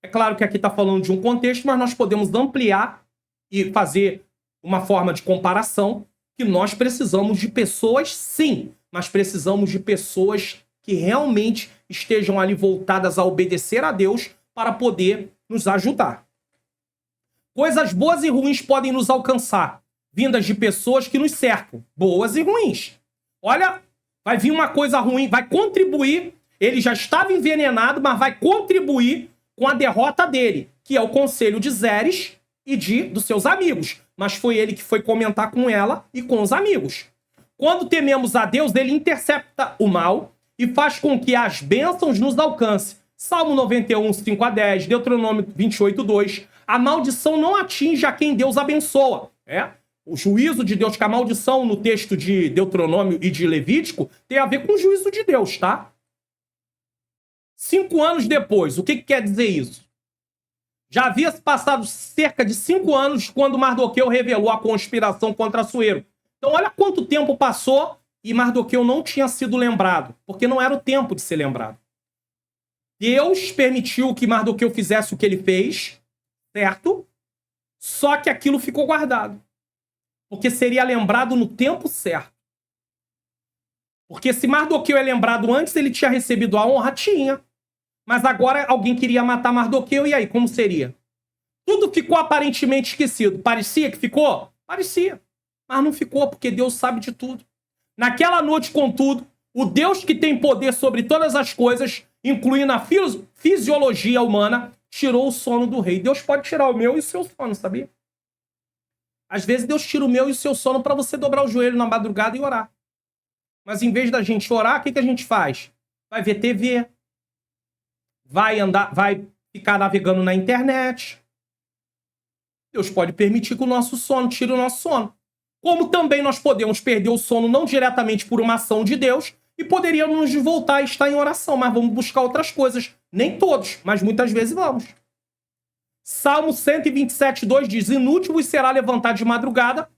É claro que aqui está falando de um contexto, mas nós podemos ampliar e fazer uma forma de comparação que nós precisamos de pessoas, sim, mas precisamos de pessoas que realmente estejam ali voltadas a obedecer a Deus para poder nos ajudar. Coisas boas e ruins podem nos alcançar, vindas de pessoas que nos cercam, boas e ruins. Olha, vai vir uma coisa ruim, vai contribuir, ele já estava envenenado, mas vai contribuir com a derrota dele, que é o conselho de Zeres e dos seus amigos. Mas foi ele que foi comentar com ela e com os amigos. Quando tememos a Deus, ele intercepta o mal e faz com que as bênçãos nos alcancem. Salmo 91, 5 a 10, Deuteronômio 28, 2. A maldição não atinge a quem Deus abençoa. O juízo de Deus, que a maldição no texto de Deuteronômio e de Levítico tem a ver com o juízo de Deus, tá? 5 anos depois, o que quer dizer isso? Já havia se passado cerca de 5 anos quando Mardoqueu revelou a conspiração contra Assuero. Então olha quanto tempo passou e Mardoqueu não tinha sido lembrado, porque não era o tempo de ser lembrado. Deus permitiu que Mardoqueu fizesse o que ele fez, certo? Só que aquilo ficou guardado, porque seria lembrado no tempo certo. Porque se Mardoqueu é lembrado antes, ele tinha recebido a honra? Tinha. Mas agora alguém queria matar Mardoqueu, e aí, como seria? Tudo ficou aparentemente esquecido. Parecia que ficou? Parecia. Mas não ficou, porque Deus sabe de tudo. Naquela noite, contudo, O Deus que tem poder sobre todas as coisas, incluindo a fisiologia humana, tirou o sono do rei. Deus pode tirar o meu e o seu sono, sabia? Às vezes Deus tira o meu e o seu sono para você dobrar o joelho na madrugada e orar. Mas em vez da gente orar, o que a gente faz? Vai ver TV, vai ficar navegando na internet. Deus pode permitir que o nosso sono tire o nosso sono. Como também nós podemos perder o sono não diretamente por uma ação de Deus e poderíamos voltar a estar em oração, mas vamos buscar outras coisas. Nem todos, mas muitas vezes vamos. Salmo 127:2 diz: inútil vos será levantar de madrugada,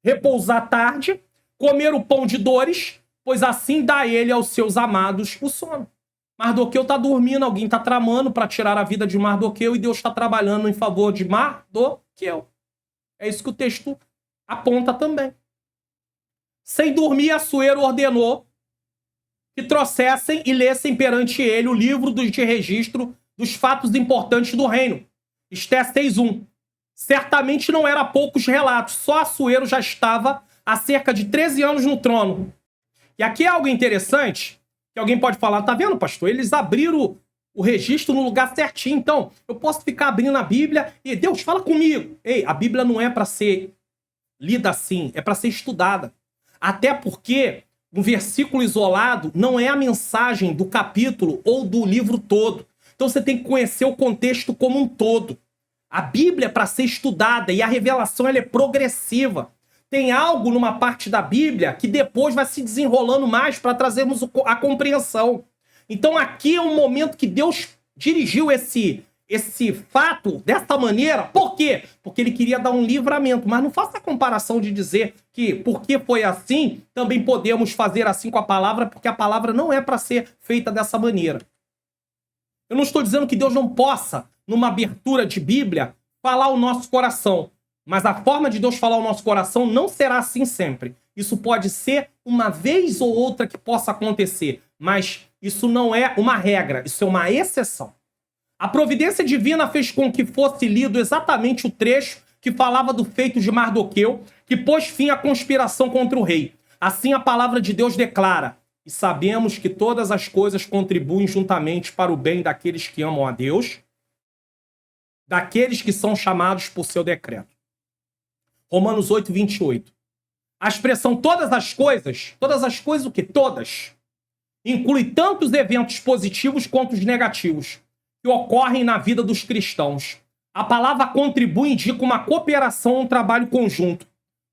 repousar tarde, comer o pão de dores, pois assim dá ele aos seus amados o sono. Mardoqueu está dormindo, alguém está tramando para tirar a vida de Mardoqueu e Deus está trabalhando em favor de Mardoqueu. É isso que o texto aponta também. Sem dormir, Assuero ordenou que trouxessem e lessem perante ele o livro de registro dos fatos importantes do reino. Esté 6:1. Certamente não era poucos relatos, só Assuero já estava há cerca de 13 anos no trono. E aqui é algo interessante, que alguém pode falar, tá vendo, pastor? Eles abriram o registro no lugar certinho, então eu posso ficar abrindo a Bíblia e Deus fala comigo. Ei, a Bíblia não é para ser lida assim, é para ser estudada. Até porque um versículo isolado não é a mensagem do capítulo ou do livro todo. Então você tem que conhecer o contexto como um todo. A Bíblia é para ser estudada e a revelação ela é progressiva. Tem algo numa parte da Bíblia que depois vai se desenrolando mais para trazermos a compreensão. Então aqui é um momento que Deus dirigiu esse fato dessa maneira. Por quê? Porque ele queria dar um livramento. Mas não faça a comparação de dizer que porque foi assim, também podemos fazer assim com a palavra, porque a palavra não é para ser feita dessa maneira. Eu não estou dizendo que Deus não possa, numa abertura de Bíblia, falar o nosso coração. Mas a forma de Deus falar o nosso coração não será assim sempre. Isso pode ser uma vez ou outra que possa acontecer. Mas isso não é uma regra, isso é uma exceção. A providência divina fez com que fosse lido exatamente o trecho que falava do feito de Mardoqueu, que pôs fim à conspiração contra o rei. Assim a palavra de Deus declara: e sabemos que todas as coisas contribuem juntamente para o bem daqueles que amam a Deus, daqueles que são chamados por seu decreto. Romanos 8:28. A expressão todas as coisas o quê? Todas. Inclui tanto os eventos positivos quanto os negativos que ocorrem na vida dos cristãos. A palavra contribui indica uma cooperação, um trabalho conjunto.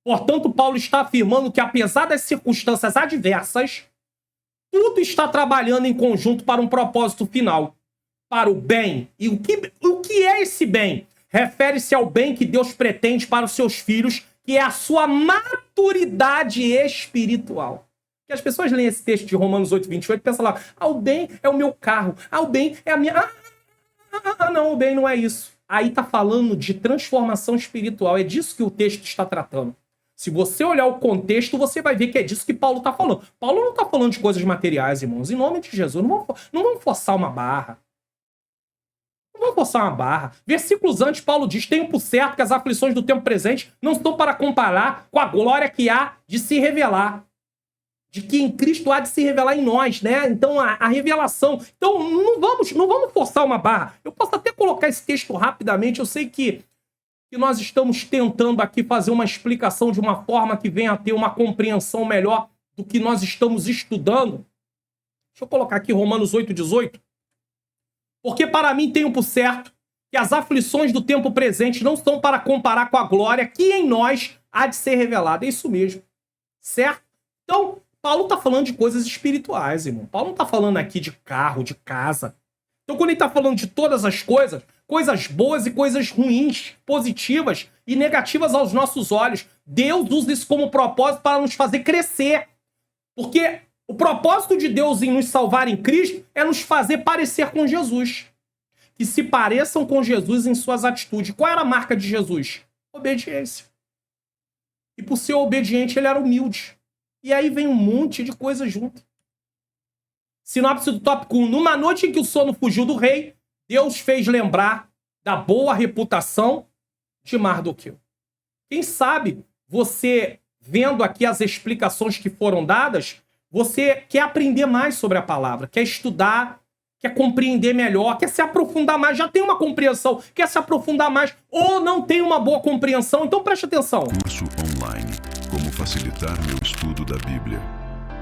Portanto, Paulo está afirmando que, apesar das circunstâncias adversas, tudo está trabalhando em conjunto para um propósito final, para o bem. E o que é esse bem? Refere-se ao bem que Deus pretende para os seus filhos, que é a sua maturidade espiritual. Que as pessoas leem esse texto de Romanos 8:28 e pensam lá, o bem é o meu carro, o bem é a minha... não, o bem não é isso. Aí está falando de transformação espiritual, é disso que o texto está tratando. Se você olhar o contexto, você vai ver que é disso que Paulo está falando. Paulo não está falando de coisas materiais, irmãos. Em nome de Jesus, não vamos forçar uma barra. Vamos forçar uma barra. Versículos antes, Paulo diz: tenho por certo que as aflições do tempo presente não estão para comparar com a glória que há de se revelar. De que em Cristo há de se revelar em nós, né? Então, a revelação. Então, não vamos forçar uma barra. Eu posso até colocar esse texto rapidamente. Eu sei que nós estamos tentando aqui fazer uma explicação de uma forma que venha a ter uma compreensão melhor do que nós estamos estudando. Deixa eu colocar aqui Romanos 8:18. Porque para mim tenho por certo que as aflições do tempo presente não são para comparar com a glória que em nós há de ser revelada. É isso mesmo. Certo? Então, Paulo está falando de coisas espirituais, irmão. Paulo não está falando aqui de carro, de casa. Então, quando ele está falando de todas as coisas, coisas boas e coisas ruins, positivas e negativas aos nossos olhos, Deus usa isso como propósito para nos fazer crescer. Porque o propósito de Deus em nos salvar em Cristo é nos fazer parecer com Jesus. Que se pareçam com Jesus em suas atitudes. Qual era a marca de Jesus? Obediência. E por ser obediente, ele era humilde. E aí vem um monte de coisa junto. Sinopse do tópico 1. Numa noite em que o sono fugiu do rei, Deus fez lembrar da boa reputação de Mardoqueu. Quem sabe você, vendo aqui as explicações que foram dadas, Você quer aprender mais sobre a palavra, quer estudar, quer compreender melhor, quer se aprofundar mais, já tem uma compreensão, quer se aprofundar mais, ou não tem uma boa compreensão, então preste atenção. Curso online. Como facilitar meu estudo da Bíblia.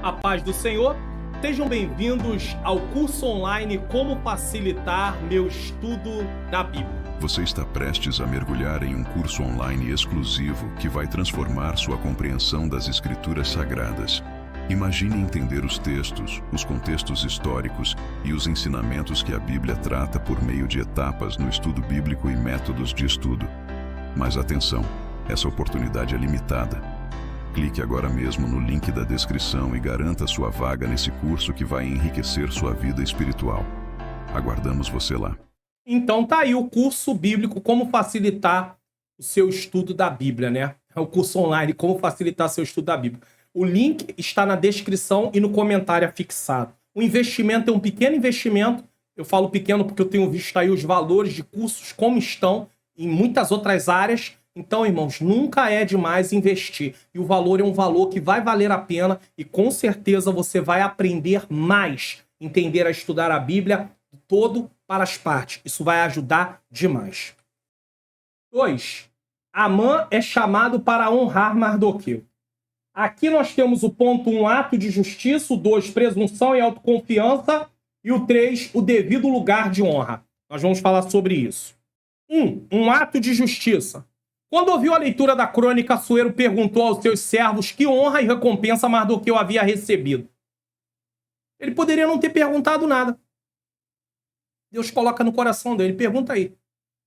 A paz do Senhor. Sejam bem-vindos ao curso online Como Facilitar Meu Estudo da Bíblia. Você está prestes a mergulhar em um curso online exclusivo que vai transformar sua compreensão das Escrituras Sagradas. Imagine entender os textos, os contextos históricos e os ensinamentos que a Bíblia trata por meio de etapas no estudo bíblico e métodos de estudo. Mas atenção, essa oportunidade é limitada. Clique agora mesmo no link da descrição e garanta sua vaga nesse curso que vai enriquecer sua vida espiritual. Aguardamos você lá. Então tá aí o curso bíblico Como Facilitar o Seu Estudo da Bíblia, né? É o curso online Como Facilitar Seu Estudo da Bíblia. O link está na descrição e no comentário afixado. O investimento é um pequeno investimento. Eu falo pequeno porque eu tenho visto aí os valores de cursos como estão em muitas outras áreas. Então, irmãos, nunca é demais investir. E o valor é um valor que vai valer a pena e com certeza você vai aprender mais. Entender a estudar a Bíblia todo para as partes. Isso vai ajudar demais. 2. Amã é chamado para honrar Mardoqueu. Aqui nós temos o ponto 1, ato de justiça, o 2, presunção e autoconfiança, e o 3, o devido lugar de honra. Nós vamos falar sobre isso. 1. Um ato de justiça. Quando ouviu a leitura da crônica, Assuero perguntou aos seus servos que honra e recompensa Mardoqueu havia recebido. Ele poderia não ter perguntado nada. Deus coloca no coração dele, pergunta aí.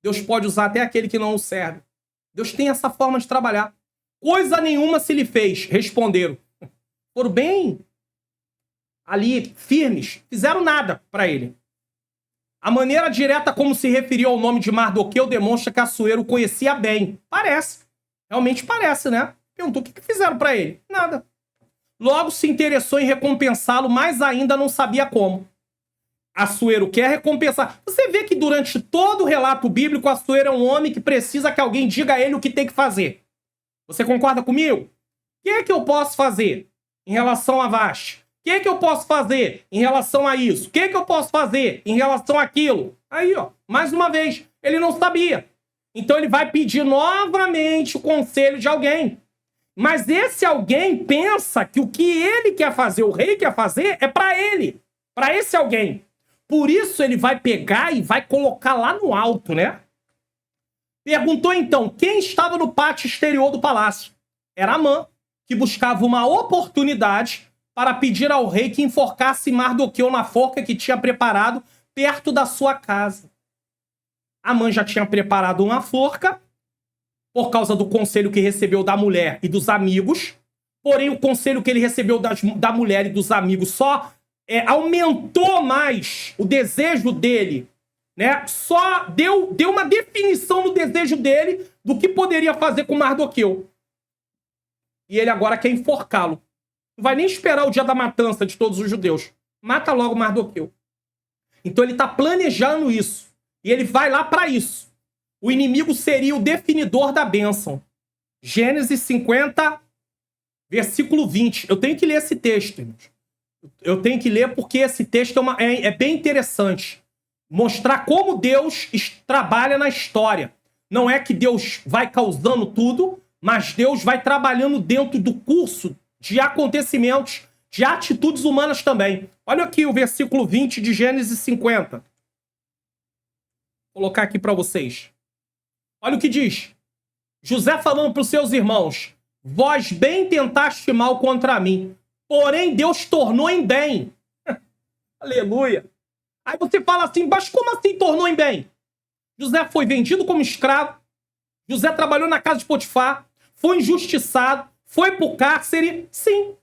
Deus pode usar até aquele que não o serve. Deus tem essa forma de trabalhar. Coisa nenhuma se lhe fez, responderam. Foram bem ali, firmes, fizeram nada para ele. A maneira direta como se referiu ao nome de Mardoqueu demonstra que Assuero conhecia bem. Parece. Realmente parece, né? Perguntou o que fizeram para ele. Nada. Logo se interessou em recompensá-lo, mas ainda não sabia como. Assuero quer recompensar. Você vê que durante todo o relato bíblico, Assuero é um homem que precisa que alguém diga a ele o que tem que fazer. Você concorda comigo? O que é que eu posso fazer em relação a Vashti? O que é que eu posso fazer em relação a isso? O que é que eu posso fazer em relação àquilo? Aí, ó, mais uma vez, ele não sabia. Então ele vai pedir novamente o conselho de alguém. Mas esse alguém pensa que o que ele quer fazer, o rei quer fazer, é para ele. Para esse alguém. Por isso ele vai pegar e vai colocar lá no alto, né? Perguntou então quem estava no pátio exterior do palácio. Era Amã, que buscava uma oportunidade para pedir ao rei que enforcasse Mardoqueu na forca que tinha preparado perto da sua casa. Amã já tinha preparado uma forca por causa do conselho que recebeu da mulher e dos amigos. Porém, o conselho que ele recebeu da mulher e dos amigos só aumentou mais o desejo dele, né? Só deu uma definição no desejo dele do que poderia fazer com Mardoqueu. E ele agora quer enforcá-lo. Não vai nem esperar o dia da matança de todos os judeus. Mata logo Mardoqueu. Então ele está planejando isso. E ele vai lá para isso. O inimigo seria o definidor da bênção. Gênesis 50, versículo 20. Eu tenho que ler esse texto, irmãos. Eu tenho que ler porque esse texto é bem interessante. Mostrar como Deus trabalha na história. Não é que Deus vai causando tudo, mas Deus vai trabalhando dentro do curso de acontecimentos, de atitudes humanas também. Olha aqui o versículo 20 de Gênesis 50. Vou colocar aqui para vocês. Olha o que diz. José falando para os seus irmãos: vós bem tentaste mal contra mim, porém Deus tornou em bem. Aleluia. Aí você fala assim, mas como assim tornou em bem? José foi vendido como escravo, José trabalhou na casa de Potifar, foi injustiçado, foi pro cárcere, sim.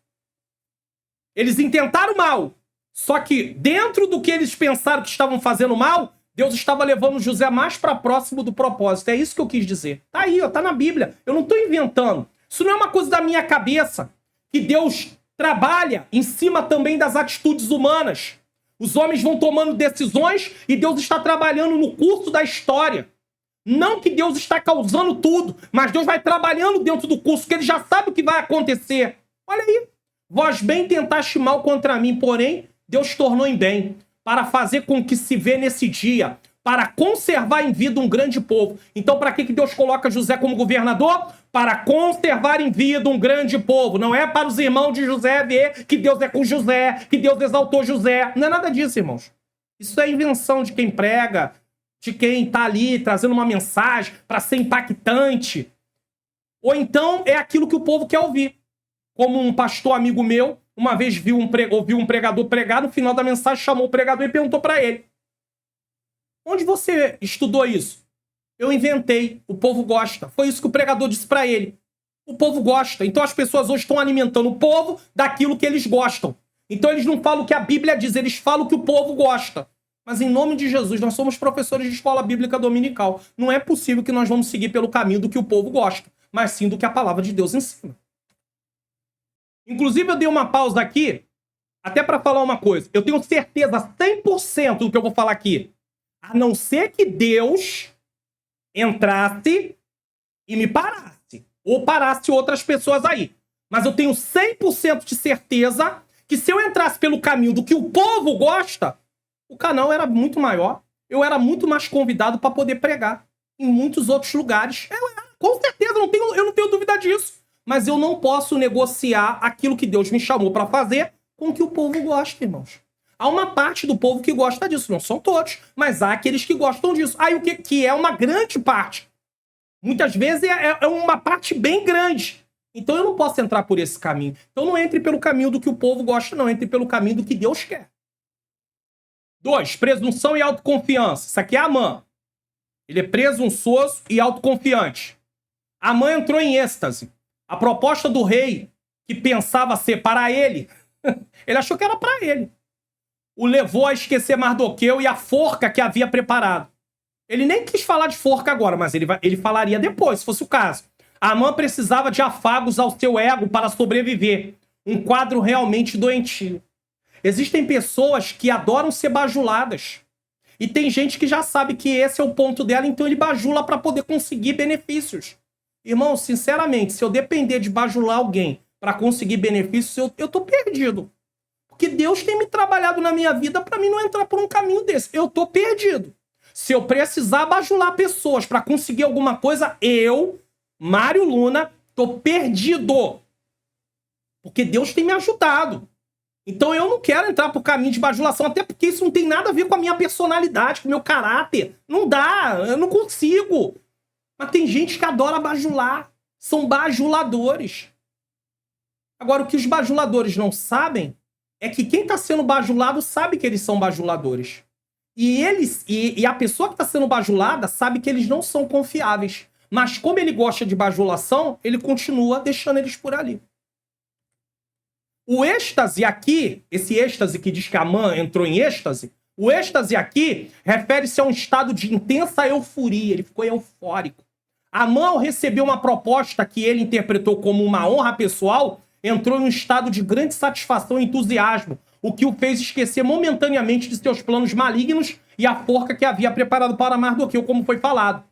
Eles intentaram mal, só que dentro do que eles pensaram que estavam fazendo mal, Deus estava levando José mais para próximo do propósito. É isso que eu quis dizer. Tá aí, ó, tá na Bíblia. Eu não estou inventando. Isso não é uma coisa da minha cabeça. Que Deus trabalha em cima também das atitudes humanas. Os homens vão tomando decisões e Deus está trabalhando no curso da história. Não que Deus está causando tudo, mas Deus vai trabalhando dentro do curso, que ele já sabe o que vai acontecer. Olha aí. Vós bem tentaste mal contra mim, porém Deus tornou em bem, para fazer com que se vê nesse dia, para conservar em vida um grande povo. Então, para que Deus coloca José como governador? Para conservar em vida um grande povo. Não é para os irmãos de José ver que Deus é com José, que Deus exaltou José. Não é nada disso, irmãos. Isso é invenção de quem prega, de quem está ali trazendo uma mensagem para ser impactante. Ou então é aquilo que o povo quer ouvir. Como um pastor amigo meu, uma vez ouviu um pregador pregar, no final da mensagem chamou o pregador e perguntou para ele: onde você estudou isso? Eu inventei. O povo gosta. Foi isso que o pregador disse para ele. O povo gosta. Então as pessoas hoje estão alimentando o povo daquilo que eles gostam. Então eles não falam o que a Bíblia diz, eles falam o que o povo gosta. Mas em nome de Jesus, nós somos professores de escola bíblica dominical. Não é possível que nós vamos seguir pelo caminho do que o povo gosta, mas sim do que a palavra de Deus ensina. Inclusive eu dei uma pausa aqui, até para falar uma coisa. Eu tenho certeza 100% do que eu vou falar aqui. A não ser que Deus entrasse e me parasse. Ou parasse outras pessoas aí. Mas eu tenho 100% de certeza que se eu entrasse pelo caminho do que o povo gosta, o canal era muito maior. Eu era muito mais convidado para poder pregar em muitos outros lugares. Com certeza, eu não tenho dúvida disso. Mas eu não posso negociar aquilo que Deus me chamou para fazer com o que o povo gosta, irmãos. Há uma parte do povo que gosta disso, não são todos, mas há aqueles que gostam disso. Aí o que é uma grande parte. Muitas vezes é uma parte bem grande. Então eu não posso entrar por esse caminho. Então não entre pelo caminho do que o povo gosta, não. Entre pelo caminho do que Deus quer. 2, presunção e autoconfiança. Isso aqui é Amã. Ele é presunçoso e autoconfiante. Amã entrou em êxtase. A proposta do rei, que pensava ser para ele, ele achou que era para ele. O levou a esquecer Mardoqueu e a forca que havia preparado. Ele nem quis falar de forca agora, mas ele falaria depois, se fosse o caso. Amã precisava de afagos ao seu ego para sobreviver. Um quadro realmente doentio. Existem pessoas que adoram ser bajuladas. E tem gente que já sabe que esse é o ponto dela, então ele bajula para poder conseguir benefícios. Irmão, sinceramente, se eu depender de bajular alguém para conseguir benefícios, eu tô perdido. Porque Deus tem me trabalhado na minha vida para mim não entrar por um caminho desse. Eu tô perdido. Se eu precisar bajular pessoas para conseguir alguma coisa, eu, Mário Luna, tô perdido. Porque Deus tem me ajudado. Então eu não quero entrar por caminho de bajulação, até porque isso não tem nada a ver com a minha personalidade, com o meu caráter. Não dá, eu não consigo. Mas tem gente que adora bajular. São bajuladores. Agora, o que os bajuladores não sabem é que quem está sendo bajulado sabe que eles são bajuladores. E a pessoa que está sendo bajulada sabe que eles não são confiáveis. Mas como ele gosta de bajulação, ele continua deixando eles por ali. O êxtase aqui, esse êxtase que diz que Amã entrou em êxtase, o êxtase aqui refere-se a um estado de intensa euforia. Ele ficou eufórico. Amã, ao receber uma proposta que ele interpretou como uma honra pessoal, entrou em um estado de grande satisfação e entusiasmo, o que o fez esquecer momentaneamente de seus planos malignos e a forca que havia preparado para Mardoqueu, como foi falado.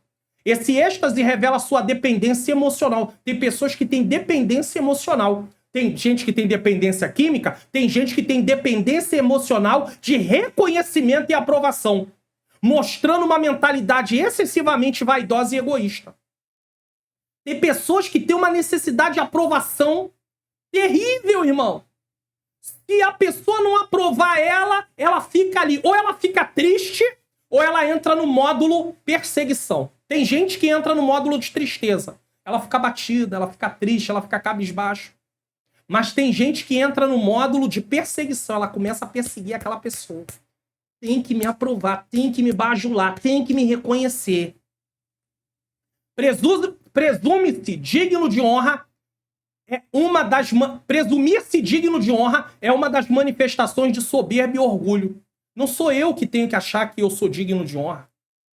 Esse êxtase revela sua dependência emocional. Tem pessoas que têm dependência emocional. Tem gente que tem dependência química, tem gente que tem dependência emocional de reconhecimento e aprovação, mostrando uma mentalidade excessivamente vaidosa e egoísta. Tem pessoas que têm uma necessidade de aprovação terrível, irmão. Se a pessoa não aprovar ela fica ali. Ou ela fica triste, ou ela entra no módulo perseguição. Tem gente que entra no módulo de tristeza. Ela fica abatida, ela fica triste, ela fica cabisbaixo. Mas tem gente que entra no módulo de perseguição. Ela começa a perseguir aquela pessoa. Tem que me aprovar, tem que me bajular, tem que me reconhecer. Presume-se digno de honra presumir-se digno de honra é uma das manifestações de soberba e orgulho. Não sou eu que tenho que achar que eu sou digno de honra.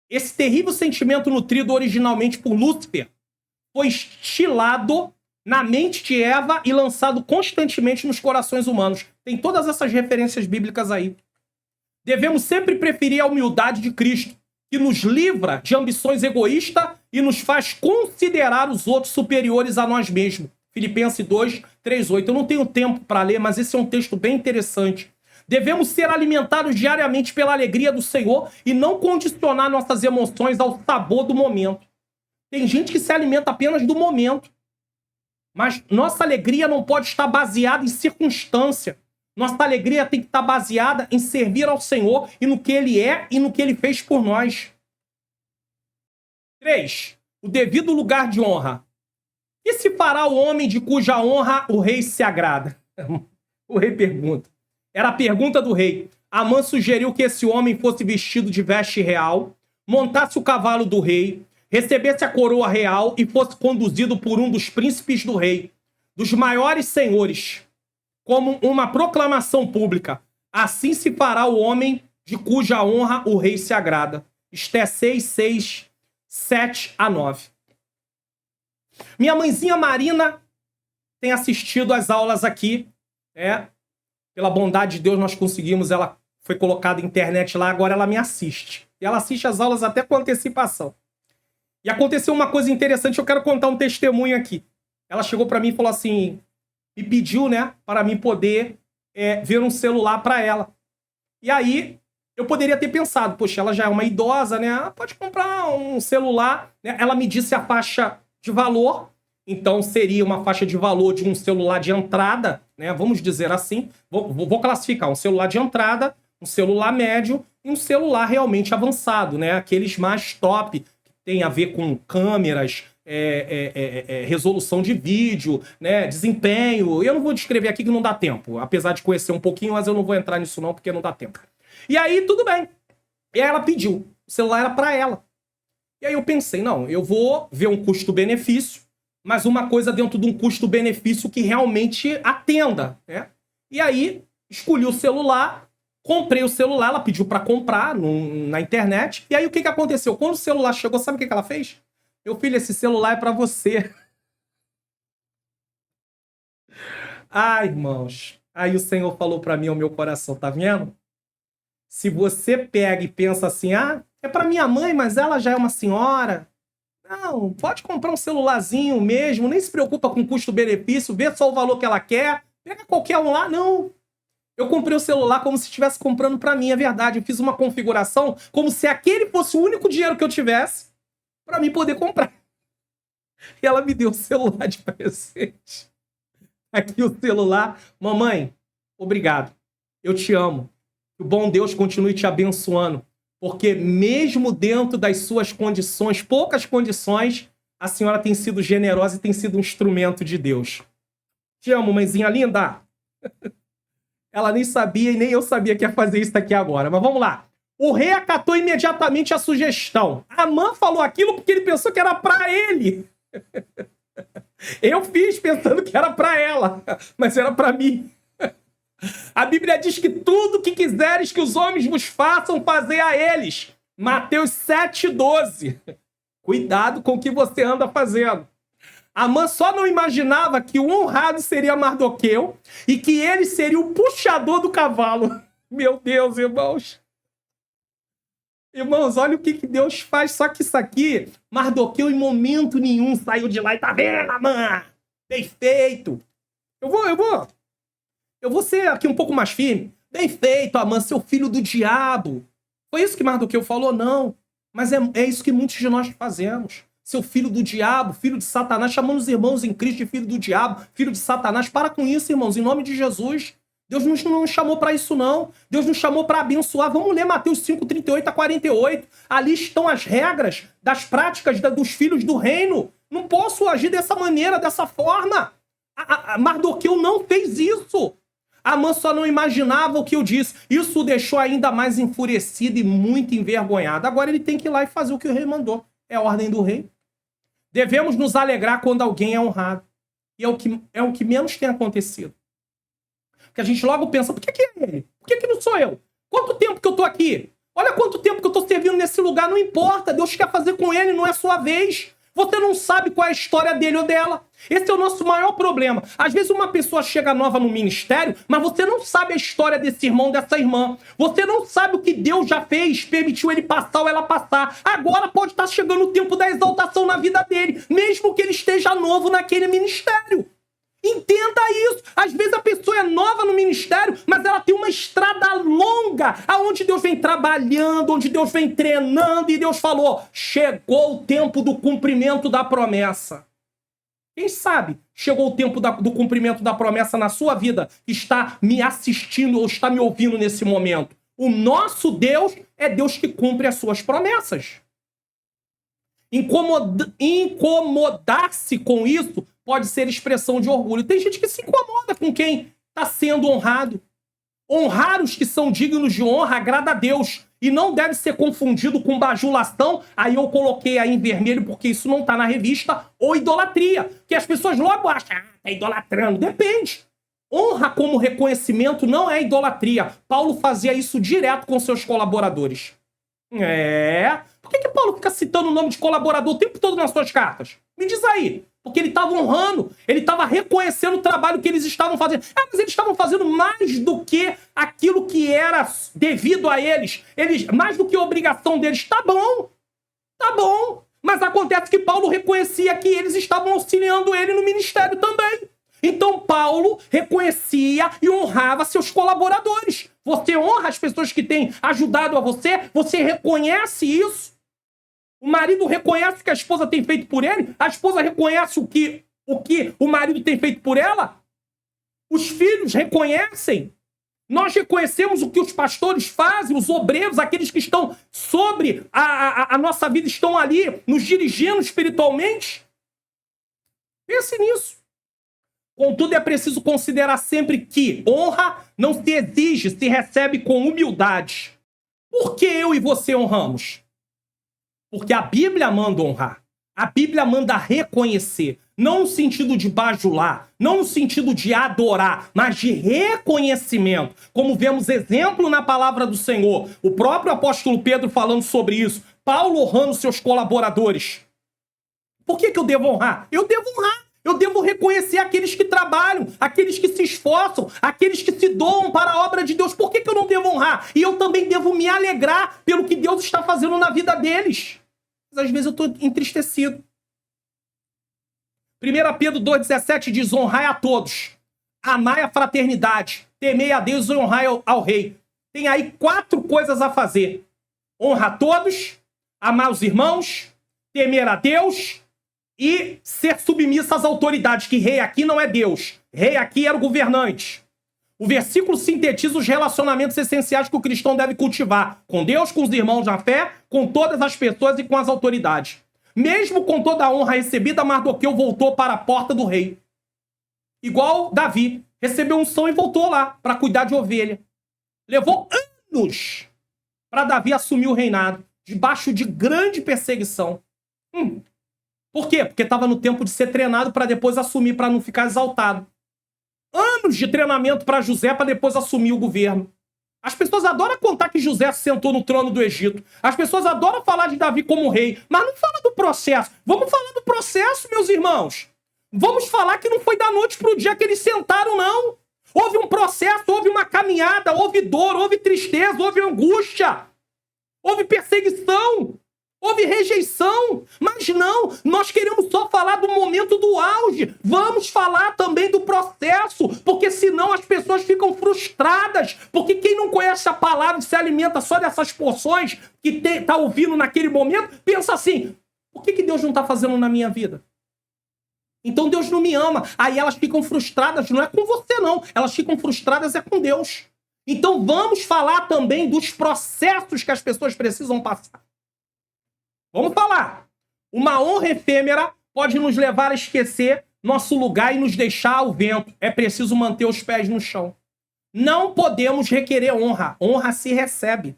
Esse terrível sentimento nutrido originalmente por Lúcifer foi instilado na mente de Eva e lançado constantemente nos corações humanos. Tem todas essas referências bíblicas aí. Devemos sempre preferir a humildade de Cristo, que nos livra de ambições egoístas e nos faz considerar os outros superiores a nós mesmos. Filipenses 2, 3, 8. Eu não tenho tempo para ler, mas esse é um texto bem interessante. Devemos ser alimentados diariamente pela alegria do Senhor e não condicionar nossas emoções ao sabor do momento. Tem gente que se alimenta apenas do momento. Mas nossa alegria não pode estar baseada em circunstância. Nossa alegria tem que estar baseada em servir ao Senhor e no que Ele é e no que Ele fez por nós. 3. O devido lugar de honra. E se fará o homem de cuja honra o rei se agrada? O rei pergunta. Era a pergunta do rei. Amã sugeriu que esse homem fosse vestido de veste real, montasse o cavalo do rei, recebesse a coroa real e fosse conduzido por um dos príncipes do rei, dos maiores senhores, como uma proclamação pública. Assim se fará o homem de cuja honra o rei se agrada. Esté 6, 6, 7 a 9. Minha mãezinha Marina tem assistido às aulas aqui. Pela bondade de Deus nós conseguimos, ela foi colocada na internet lá, agora ela me assiste. E ela assiste as aulas até com antecipação. E aconteceu uma coisa interessante, eu quero contar um testemunho aqui. Ela chegou para mim e falou assim, me pediu, para mim poder ver um celular para ela. E aí, eu poderia ter pensado, poxa, ela já é uma idosa, pode comprar um celular. Ela me disse a faixa de valor, então seria uma faixa de valor de um celular de entrada, vamos dizer assim, vou classificar, um celular de entrada, um celular médio e um celular realmente avançado, aqueles mais top, que tem a ver com câmeras, resolução de vídeo, desempenho. Eu não vou descrever aqui que não dá tempo, apesar de conhecer um pouquinho, mas eu não vou entrar nisso não, porque não dá tempo. E aí, tudo bem. E aí ela pediu, o celular era para ela. E aí eu pensei, não, eu vou ver um custo-benefício, mas uma coisa dentro de um custo-benefício que realmente atenda, E aí, escolhi o celular, comprei o celular, ela pediu para comprar na internet. E aí, o que aconteceu? Quando o celular chegou, sabe o que ela fez? Meu filho, esse celular é para você. Ai, irmãos. Aí o Senhor falou para mim ao meu coração, tá vendo? Se você pega e pensa assim, é para minha mãe, mas ela já é uma senhora. Não, pode comprar um celularzinho mesmo, nem se preocupa com custo-benefício, vê só o valor que ela quer, pega qualquer um lá, não. Eu comprei o celular como se estivesse comprando para mim, é verdade. Eu fiz uma configuração como se aquele fosse o único dinheiro que eu tivesse para mim poder comprar. E ela me deu o celular de presente. Aqui o celular. Mamãe, obrigado. Eu te amo. Que o bom Deus continue te abençoando. Porque mesmo dentro das suas condições, poucas condições, a senhora tem sido generosa e tem sido um instrumento de Deus. Te amo, mãezinha linda. Ela nem sabia e nem eu sabia que ia fazer isso aqui agora. Mas vamos lá. O rei acatou imediatamente a sugestão. Amã falou aquilo porque ele pensou que era para ele. Eu fiz pensando que era para ela, mas era para mim. A Bíblia diz que tudo que quiseres que os homens vos façam, fazer a eles. Mateus 7,12. Cuidado com o que você anda fazendo. Amã só não imaginava que o honrado seria Mardoqueu e que ele seria o puxador do cavalo. Meu Deus, irmãos. Irmãos, olha o que Deus faz. Só que isso aqui, Mardoqueu em momento nenhum saiu de lá e tá vendo, Amã? Bem feito. Eu vou ser aqui um pouco mais firme. Bem feito, Amã, seu filho do diabo. Foi isso que Mardoqueu falou? Não. Mas é isso que muitos de nós fazemos. Seu filho do diabo, filho de Satanás. Chamamos os irmãos em Cristo de filho do diabo, filho de Satanás. Para com isso, irmãos, em nome de Jesus. Deus não nos chamou para isso, não. Deus nos chamou para abençoar. Vamos ler Mateus 5, 38 a 48. Ali estão as regras das práticas dos filhos do reino. Não posso agir dessa maneira, dessa forma. Mardoqueu não fez isso. Amã só não imaginava o que eu disse. Isso o deixou ainda mais enfurecido e muito envergonhado. Agora ele tem que ir lá e fazer o que o rei mandou. É a ordem do rei. Devemos nos alegrar quando alguém é honrado. E é o que menos tem acontecido. Porque a gente logo pensa, por que é ele? Por que não sou eu? Quanto tempo que eu tô aqui? Olha quanto tempo que eu tô servindo nesse lugar. Não importa, Deus quer fazer com ele, não é sua vez. Você não sabe qual é a história dele ou dela. Esse é o nosso maior problema. Às vezes uma pessoa chega nova no ministério, mas você não sabe a história desse irmão, dessa irmã. Você não sabe o que Deus já fez, permitiu ele passar ou ela passar. Agora pode estar chegando o tempo da exaltação na vida dele, mesmo que ele esteja novo naquele ministério. Entenda isso. Às vezes a pessoa é nova no ministério, mas ela tem uma estrada longa, aonde Deus vem trabalhando, onde Deus vem treinando, e Deus falou, chegou o tempo do cumprimento da promessa. Quem sabe chegou o tempo do cumprimento da promessa na sua vida, que está me assistindo ou está me ouvindo nesse momento. O nosso Deus é Deus que cumpre as suas promessas. Incomodar-se com isso pode ser expressão de orgulho. Tem gente que se incomoda com quem está sendo honrado. Honrar os que são dignos de honra agrada a Deus e não deve ser confundido com bajulação. Aí eu coloquei aí em vermelho porque isso não está na revista, ou idolatria. Que as pessoas logo acham, tá idolatrando. Depende. Honra como reconhecimento não é idolatria. Paulo fazia isso direto com seus colaboradores. Por que Paulo fica citando o nome de colaborador o tempo todo nas suas cartas? Me diz aí. Porque ele estava honrando, ele estava reconhecendo o trabalho que eles estavam fazendo. Mas eles estavam fazendo mais do que aquilo que era devido a eles. Mais do que a obrigação deles. Tá bom. Mas acontece que Paulo reconhecia que eles estavam auxiliando ele no ministério também. Então Paulo reconhecia e honrava seus colaboradores. Você honra as pessoas que têm ajudado a você? Você reconhece isso? O marido reconhece o que a esposa tem feito por ele? A esposa reconhece o que o marido tem feito por ela? Os filhos reconhecem? Nós reconhecemos o que os pastores fazem, os obreiros, aqueles que estão sobre a nossa vida, estão ali nos dirigindo espiritualmente? Pense nisso. Contudo, é preciso considerar sempre que honra não se exige, se recebe com humildade. Por que eu e você honramos? Porque a Bíblia manda honrar. A Bíblia manda reconhecer. Não no sentido de bajular, não no sentido de adorar, mas de reconhecimento. Como vemos exemplo na palavra do Senhor. O próprio apóstolo Pedro falando sobre isso. Paulo honrando seus colaboradores. Por que eu devo honrar? Eu devo honrar. Eu devo reconhecer aqueles que trabalham, aqueles que se esforçam, aqueles que se doam para a obra de Deus. Por que eu não devo honrar? E eu também devo me alegrar pelo que Deus está fazendo na vida deles. Mas às vezes eu estou entristecido. 1 Pedro 2,17 diz, honrai a todos, amai a fraternidade, temei a Deus e honrai ao rei. Tem aí 4 coisas a fazer. Honra a todos, amar os irmãos, temer a Deus e ser submissa às autoridades, que rei aqui não é Deus. Rei aqui era o governante. O versículo sintetiza os relacionamentos essenciais que o cristão deve cultivar com Deus, com os irmãos na fé, com todas as pessoas e com as autoridades. Mesmo com toda a honra recebida, Mardoqueu voltou para a porta do rei. Igual Davi, recebeu unção e voltou lá para cuidar de ovelha. Levou anos para Davi assumir o reinado, debaixo de grande perseguição. Por quê? Porque estava no tempo de ser treinado para depois assumir, para não ficar exaltado. Anos de treinamento para José para depois assumir o governo. As pessoas adoram contar que José se sentou no trono do Egito. As pessoas adoram falar de Davi como rei, mas não fala do processo. Vamos falar do processo, meus irmãos. Vamos falar que não foi da noite para o dia que eles sentaram, não. Houve um processo, houve uma caminhada, houve dor, houve tristeza, houve angústia, houve perseguição. Houve rejeição, mas não, nós queremos só falar do momento do auge. Vamos falar também do processo, porque senão as pessoas ficam frustradas. Porque quem não conhece a palavra e se alimenta só dessas porções que está ouvindo naquele momento, pensa assim, por que Deus não está fazendo na minha vida? Então Deus não me ama. Aí elas ficam frustradas, não é com você não, elas ficam frustradas é com Deus. Então vamos falar também dos processos que as pessoas precisam passar. Vamos falar. Uma honra efêmera pode nos levar a esquecer nosso lugar e nos deixar ao vento. É preciso manter os pés no chão. Não podemos requerer honra. Honra se recebe.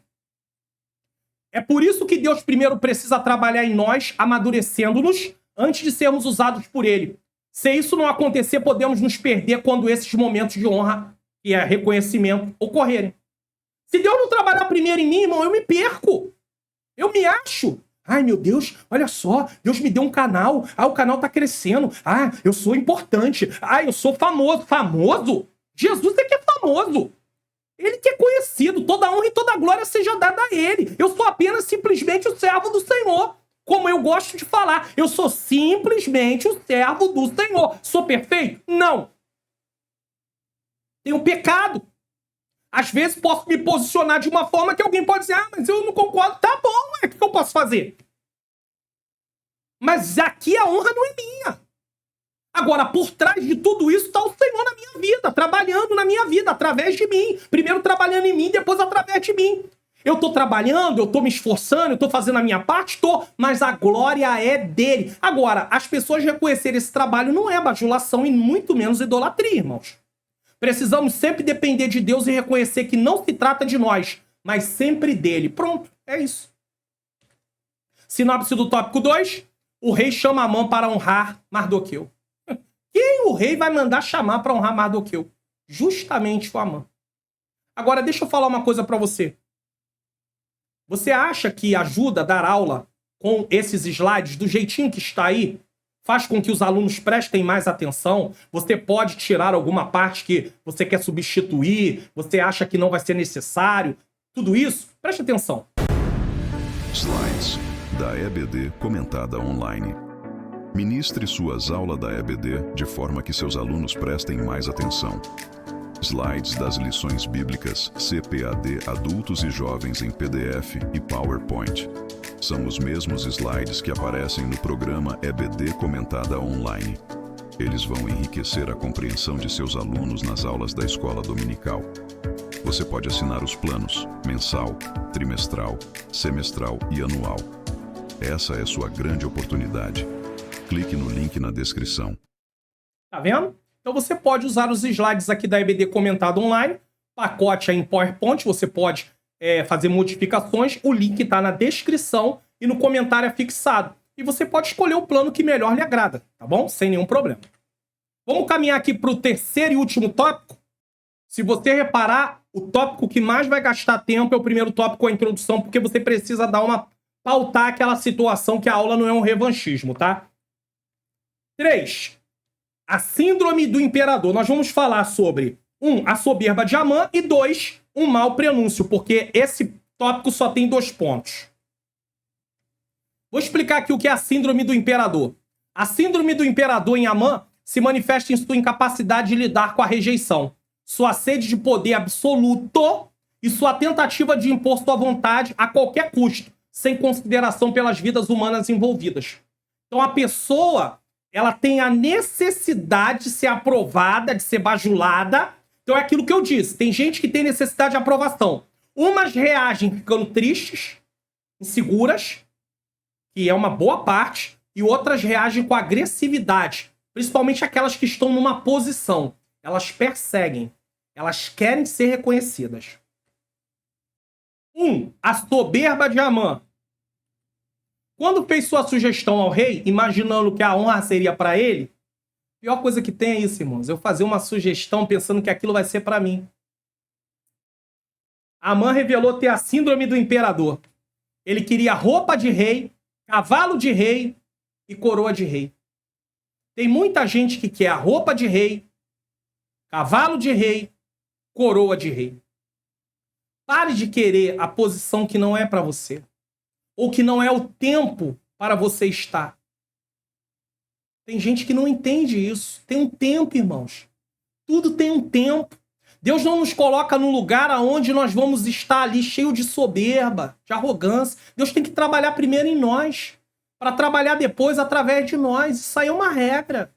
É por isso que Deus primeiro precisa trabalhar em nós, amadurecendo-nos, antes de sermos usados por Ele. Se isso não acontecer, podemos nos perder quando esses momentos de honra e reconhecimento ocorrerem. Se Deus não trabalhar primeiro em mim, irmão, eu me perco. Eu me acho. Ai, meu Deus, olha só, Deus me deu um canal. O canal tá crescendo. Eu sou importante. Eu sou famoso. Famoso? Jesus é que é famoso. Ele que é conhecido. Toda honra e toda glória seja dada a Ele. Eu sou apenas simplesmente o servo do Senhor. Como eu gosto de falar. Eu sou simplesmente o servo do Senhor. Sou perfeito? Não. Tenho pecado. Às vezes posso me posicionar de uma forma que alguém pode dizer, ah, mas eu não concordo. Tá bom, o que eu posso fazer? Mas aqui a honra não é minha. Agora, por trás de tudo isso está o Senhor na minha vida, trabalhando na minha vida, através de mim. Primeiro trabalhando em mim, depois através de mim. Eu estou trabalhando, eu estou me esforçando, eu estou fazendo a minha parte, estou, mas a glória é dele. Agora, as pessoas reconhecerem esse trabalho não é bajulação e muito menos idolatria, irmãos. Precisamos sempre depender de Deus e reconhecer que não se trata de nós, mas sempre dele. Pronto, é isso. Sinopse do tópico 2. O rei chama Amã para honrar Mardoqueu. Quem o rei vai mandar chamar para honrar Mardoqueu? Justamente o Amã. Agora, deixa eu falar uma coisa para você. Você acha que ajuda a dar aula com esses slides do jeitinho que está aí? Faz com que os alunos prestem mais atenção? Você pode tirar alguma parte que você quer substituir? Você acha que não vai ser necessário? Tudo isso? Preste atenção. Slides da EBD comentada online. Ministre suas aulas da EBD de forma que seus alunos prestem mais atenção. Slides das lições bíblicas CPAD adultos e jovens em PDF e PowerPoint. São os mesmos slides que aparecem no programa EBD Comentada Online. Eles vão enriquecer a compreensão de seus alunos nas aulas da escola dominical. Você pode assinar os planos mensal, trimestral, semestral e anual. Essa é sua grande oportunidade. Clique no link na descrição. Tá vendo? Então você pode usar os slides aqui da EBD Comentado Online. Pacote aí em PowerPoint, você pode fazer modificações. O link está na descrição e no comentário é fixado. E você pode escolher o plano que melhor lhe agrada, tá bom? Sem nenhum problema. Vamos caminhar aqui para o terceiro e último tópico. Se você reparar, o tópico que mais vai gastar tempo é o primeiro tópico, a introdução, porque você precisa dar pautar aquela situação que a aula não é um revanchismo, tá? 3. A síndrome do imperador. Nós vamos falar sobre 1. A soberba de Amã e 2. Um mau prenúncio, porque esse tópico só tem 2 pontos. Vou explicar aqui o que é a síndrome do imperador. A síndrome do imperador em Amã se manifesta em sua incapacidade de lidar com a rejeição, sua sede de poder absoluto e sua tentativa de impor sua vontade a qualquer custo, sem consideração pelas vidas humanas envolvidas. Então a pessoa, ela tem a necessidade de ser aprovada, de ser bajulada. Então é aquilo que eu disse, tem gente que tem necessidade de aprovação. Umas reagem ficando tristes, inseguras, que é uma boa parte, e outras reagem com agressividade, principalmente aquelas que estão numa posição. Elas perseguem, elas querem ser reconhecidas. 1. A soberba de Amã. Quando fez sua sugestão ao rei, imaginando que a honra seria para ele, a pior coisa que tem é isso, irmãos. Eu fazer uma sugestão pensando que aquilo vai ser para mim. Amã revelou ter a síndrome do imperador. Ele queria roupa de rei, cavalo de rei e coroa de rei. Tem muita gente que quer a roupa de rei, cavalo de rei, coroa de rei. Pare de querer a posição que não é para você. Ou que não é o tempo para você estar. Tem gente que não entende isso. Tem um tempo, irmãos. Tudo tem um tempo. Deus não nos coloca num lugar onde nós vamos estar ali cheio de soberba, de arrogância. Deus tem que trabalhar primeiro em nós, para trabalhar depois através de nós. Isso aí é uma regra.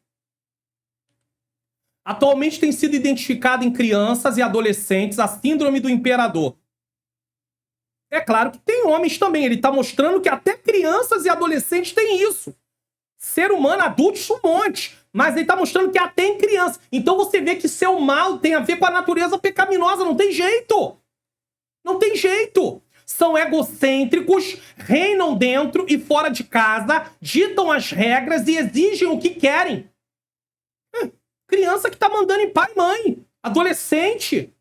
Atualmente tem sido identificada em crianças e adolescentes a síndrome do imperador. É claro que tem homens também. Ele está mostrando que até crianças e adolescentes têm isso. Ser humano, adultos, um monte. Mas ele está mostrando que até em criança. Então você vê que seu mal tem a ver com a natureza pecaminosa. Não tem jeito. Não tem jeito. São egocêntricos, reinam dentro e fora de casa, ditam as regras e exigem o que querem. Criança que está mandando em pai e mãe. Adolescente.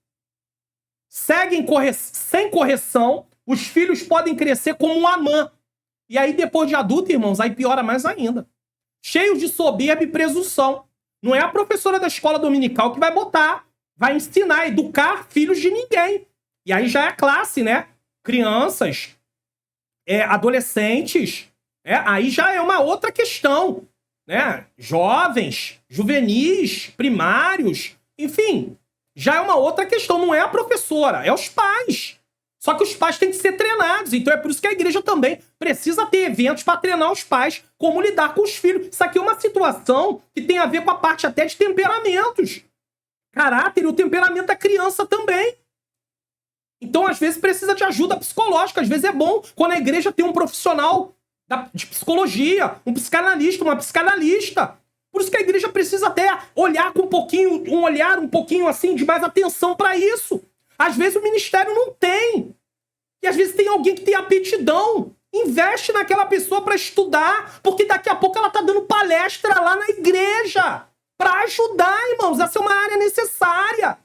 Seguem sem correção. Os filhos podem crescer como um Amã. E aí, depois de adulto, irmãos, aí piora mais ainda. Cheios de soberba e presunção. Não é a professora da escola dominical que vai botar, vai ensinar, educar filhos de ninguém. E aí já é classe, né? Crianças, adolescentes, aí já é uma outra questão, né? Jovens, juvenis, primários, enfim, já é uma outra questão, não é a professora, é os pais. Só que os pais têm que ser treinados, então é por isso que a igreja também precisa ter eventos para treinar os pais como lidar com os filhos. Isso aqui é uma situação que tem a ver com a parte até de temperamentos. Caráter e o temperamento da criança também. Então, às vezes, precisa de ajuda psicológica. Às vezes é bom quando a igreja tem um profissional de psicologia, um psicanalista, uma psicanalista. Por isso que a igreja precisa até olhar com um olhar um pouquinho assim de mais atenção para isso. Às vezes o ministério não tem. E às vezes tem alguém que tem aptidão. Investe naquela pessoa para estudar, porque daqui a pouco ela tá dando palestra lá na igreja. Para ajudar, irmãos. Essa é uma área necessária.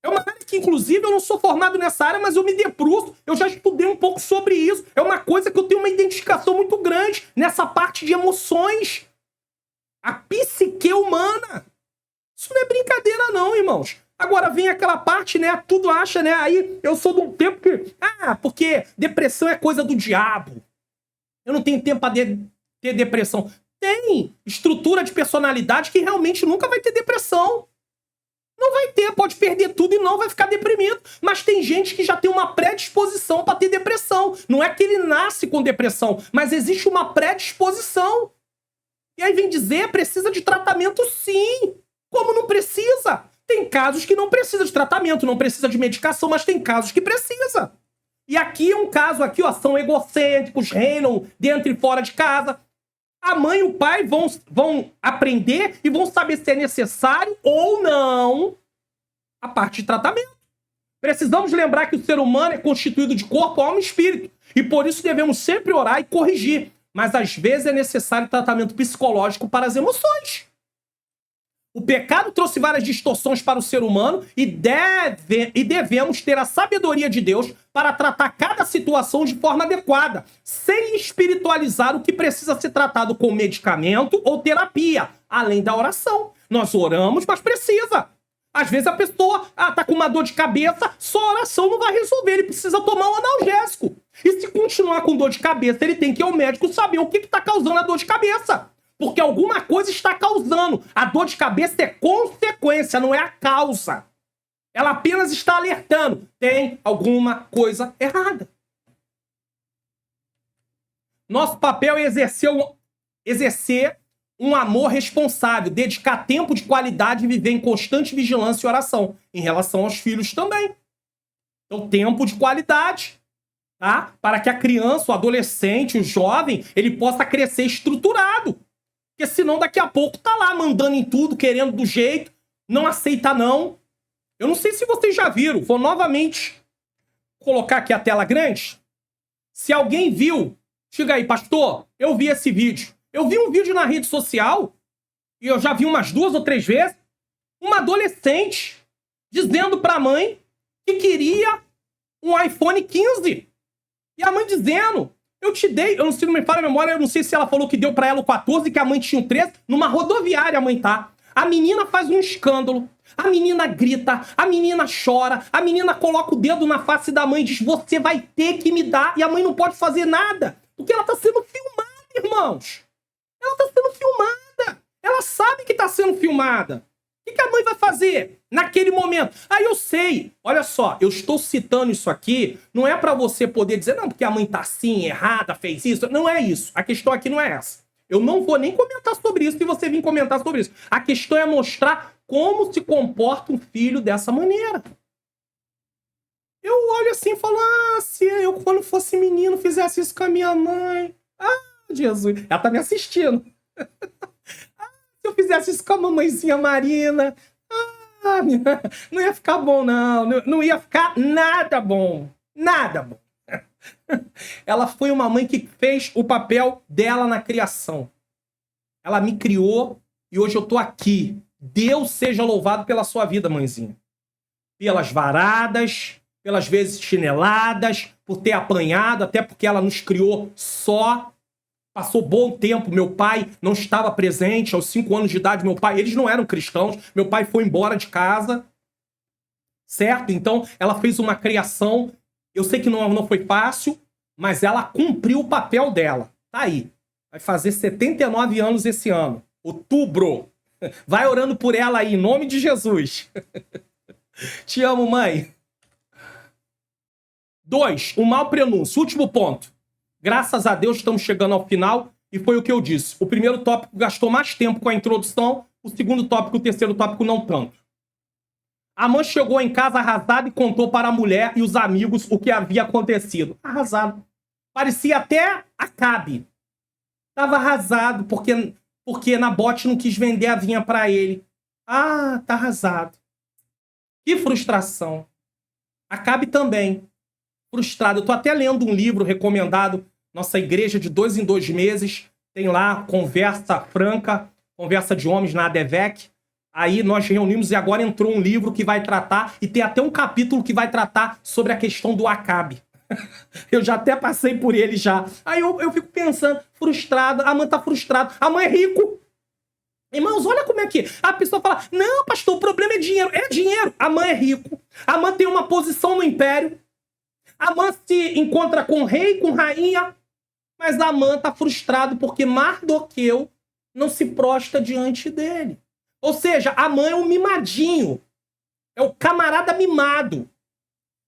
É uma área que, inclusive, eu não sou formado nessa área, mas eu me debruço. Eu já estudei um pouco sobre isso. É uma coisa que eu tenho uma identificação muito grande nessa parte de emoções. A psique humana. Isso não é brincadeira não, irmãos. Agora vem aquela parte, né? Tudo acha, né? Aí eu sou de um tempo que... porque depressão é coisa do diabo. Eu não tenho tempo para ter depressão. Tem estrutura de personalidade que realmente nunca vai ter depressão. Não vai ter, pode perder tudo e não vai ficar deprimido. Mas tem gente que já tem uma predisposição para ter depressão. Não é que ele nasce com depressão, mas existe uma predisposição. E aí vem dizer, precisa de tratamento sim. Como não precisa? Tem casos que não precisa de tratamento, não precisa de medicação, mas tem casos que precisa. E aqui é um caso, aqui, ó, são egocêntricos, reinam dentro e fora de casa. A mãe e o pai vão aprender e vão saber se é necessário ou não a parte de tratamento. Precisamos lembrar que o ser humano é constituído de corpo, alma e espírito. E por isso devemos sempre orar e corrigir. Mas às vezes é necessário tratamento psicológico para as emoções. O pecado trouxe várias distorções para o ser humano e devemos ter a sabedoria de Deus para tratar cada situação de forma adequada, sem espiritualizar o que precisa ser tratado com medicamento ou terapia, além da oração. Nós oramos, mas precisa. Às vezes a pessoa tá com uma dor de cabeça, só a oração não vai resolver, ele precisa tomar um analgésico. E se continuar com dor de cabeça, ele tem que ir ao médico saber o que está causando a dor de cabeça. Porque alguma coisa está causando. A dor de cabeça é consequência, não é a causa. Ela apenas está alertando. Tem alguma coisa errada. Nosso papel é exercer um amor responsável, dedicar tempo de qualidade e viver em constante vigilância e oração. Em relação aos filhos também. Então, tempo de qualidade. Tá? Para que a criança, o adolescente, o jovem, ele possa crescer estruturado. Porque senão daqui a pouco tá lá mandando em tudo, querendo do jeito, não aceita não. Eu não sei se vocês já viram, vou novamente colocar aqui a tela grande. Se alguém viu, diga aí, pastor, eu vi esse vídeo. Eu vi um vídeo na rede social, e eu já vi umas 2 ou 3 vezes, uma adolescente dizendo pra mãe que queria um iPhone 15. E a mãe dizendo... Eu te dei, eu não sei, não me fala a memória, eu não sei se ela falou que deu pra ela o 14, que a mãe tinha o 13, numa rodoviária a mãe tá. A menina faz um escândalo, a menina grita, a menina chora, a menina coloca o dedo na face da mãe e diz, você vai ter que me dar, e a mãe não pode fazer nada, porque ela tá sendo filmada, irmãos. Ela tá sendo filmada, ela sabe que tá sendo filmada. O que a mãe vai fazer naquele momento? Aí eu sei, olha só, eu estou citando isso aqui, não é pra você poder dizer, não, porque a mãe tá assim, errada, fez isso. Não é isso. A questão aqui não é essa. Eu não vou nem comentar sobre isso se você vir comentar sobre isso. A questão é mostrar como se comporta um filho dessa maneira. Eu olho assim e falo, se eu quando fosse menino fizesse isso com a minha mãe. Jesus, ela tá me assistindo. Se eu fizesse isso com a mamãezinha Marina, não ia ficar bom, não. Não ia ficar nada bom. Nada bom. Ela foi uma mãe que fez o papel dela na criação. Ela me criou e hoje eu tô aqui. Deus seja louvado pela sua vida, mãezinha. Pelas varadas, pelas vezes chineladas, por ter apanhado, até porque ela nos criou só. Passou bom tempo, meu pai não estava presente, aos 5 anos de idade, meu pai, eles não eram cristãos, meu pai foi embora de casa, certo? Então, ela fez uma criação, eu sei que não foi fácil, mas ela cumpriu o papel dela. Tá aí, vai fazer 79 anos esse ano, outubro. Vai orando por ela aí, em nome de Jesus. Te amo, mãe. 2, o mau prenúncio. Último ponto. Graças a Deus estamos chegando ao final e foi o que eu disse. O primeiro tópico gastou mais tempo com a introdução, o segundo tópico, o terceiro tópico não tanto. Amã chegou em casa arrasada e contou para a mulher e os amigos o que havia acontecido. Arrasado. Parecia até Acabe. Estava arrasado porque Nabote não quis vender a vinha para ele. Ah, tá arrasado. Que frustração. Acabe também. Frustrado. Eu tô até lendo um livro recomendado, nossa igreja de 2 em 2 meses. Tem lá conversa franca, conversa de homens na ADVEC. Aí nós reunimos e agora entrou um livro que vai tratar, e tem até um capítulo que vai tratar sobre a questão do Acabe. Eu já até passei por ele já. Aí eu fico pensando, frustrado, a mãe tá frustrada, a mãe é rico. Irmãos, olha como é que a pessoa fala, não, pastor, o problema é dinheiro. É dinheiro. A mãe é rico. A mãe tem uma posição no império. A mãe se encontra com rei, com rainha. Mas a mãe tá frustrada porque Mardoqueu não se prostra diante dele. Ou seja, a mãe é um mimadinho. É o camarada mimado.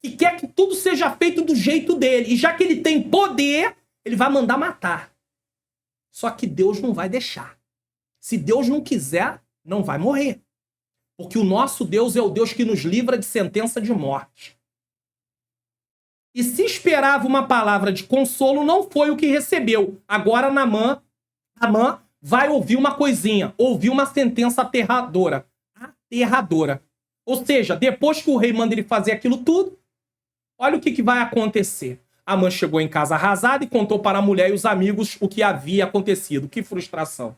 Que quer que tudo seja feito do jeito dele. E já que ele tem poder, ele vai mandar matar. Só que Deus não vai deixar. Se Deus não quiser, não vai morrer. Porque o nosso Deus é o Deus que nos livra de sentença de morte. E se esperava uma palavra de consolo, não foi o que recebeu. Agora Amã vai ouvir uma coisinha. Ouvir uma sentença aterradora. Aterradora. Ou seja, depois que o rei manda ele fazer aquilo tudo, olha o que vai acontecer. Amã chegou em casa arrasada e contou para a mulher e os amigos o que havia acontecido. Que frustração.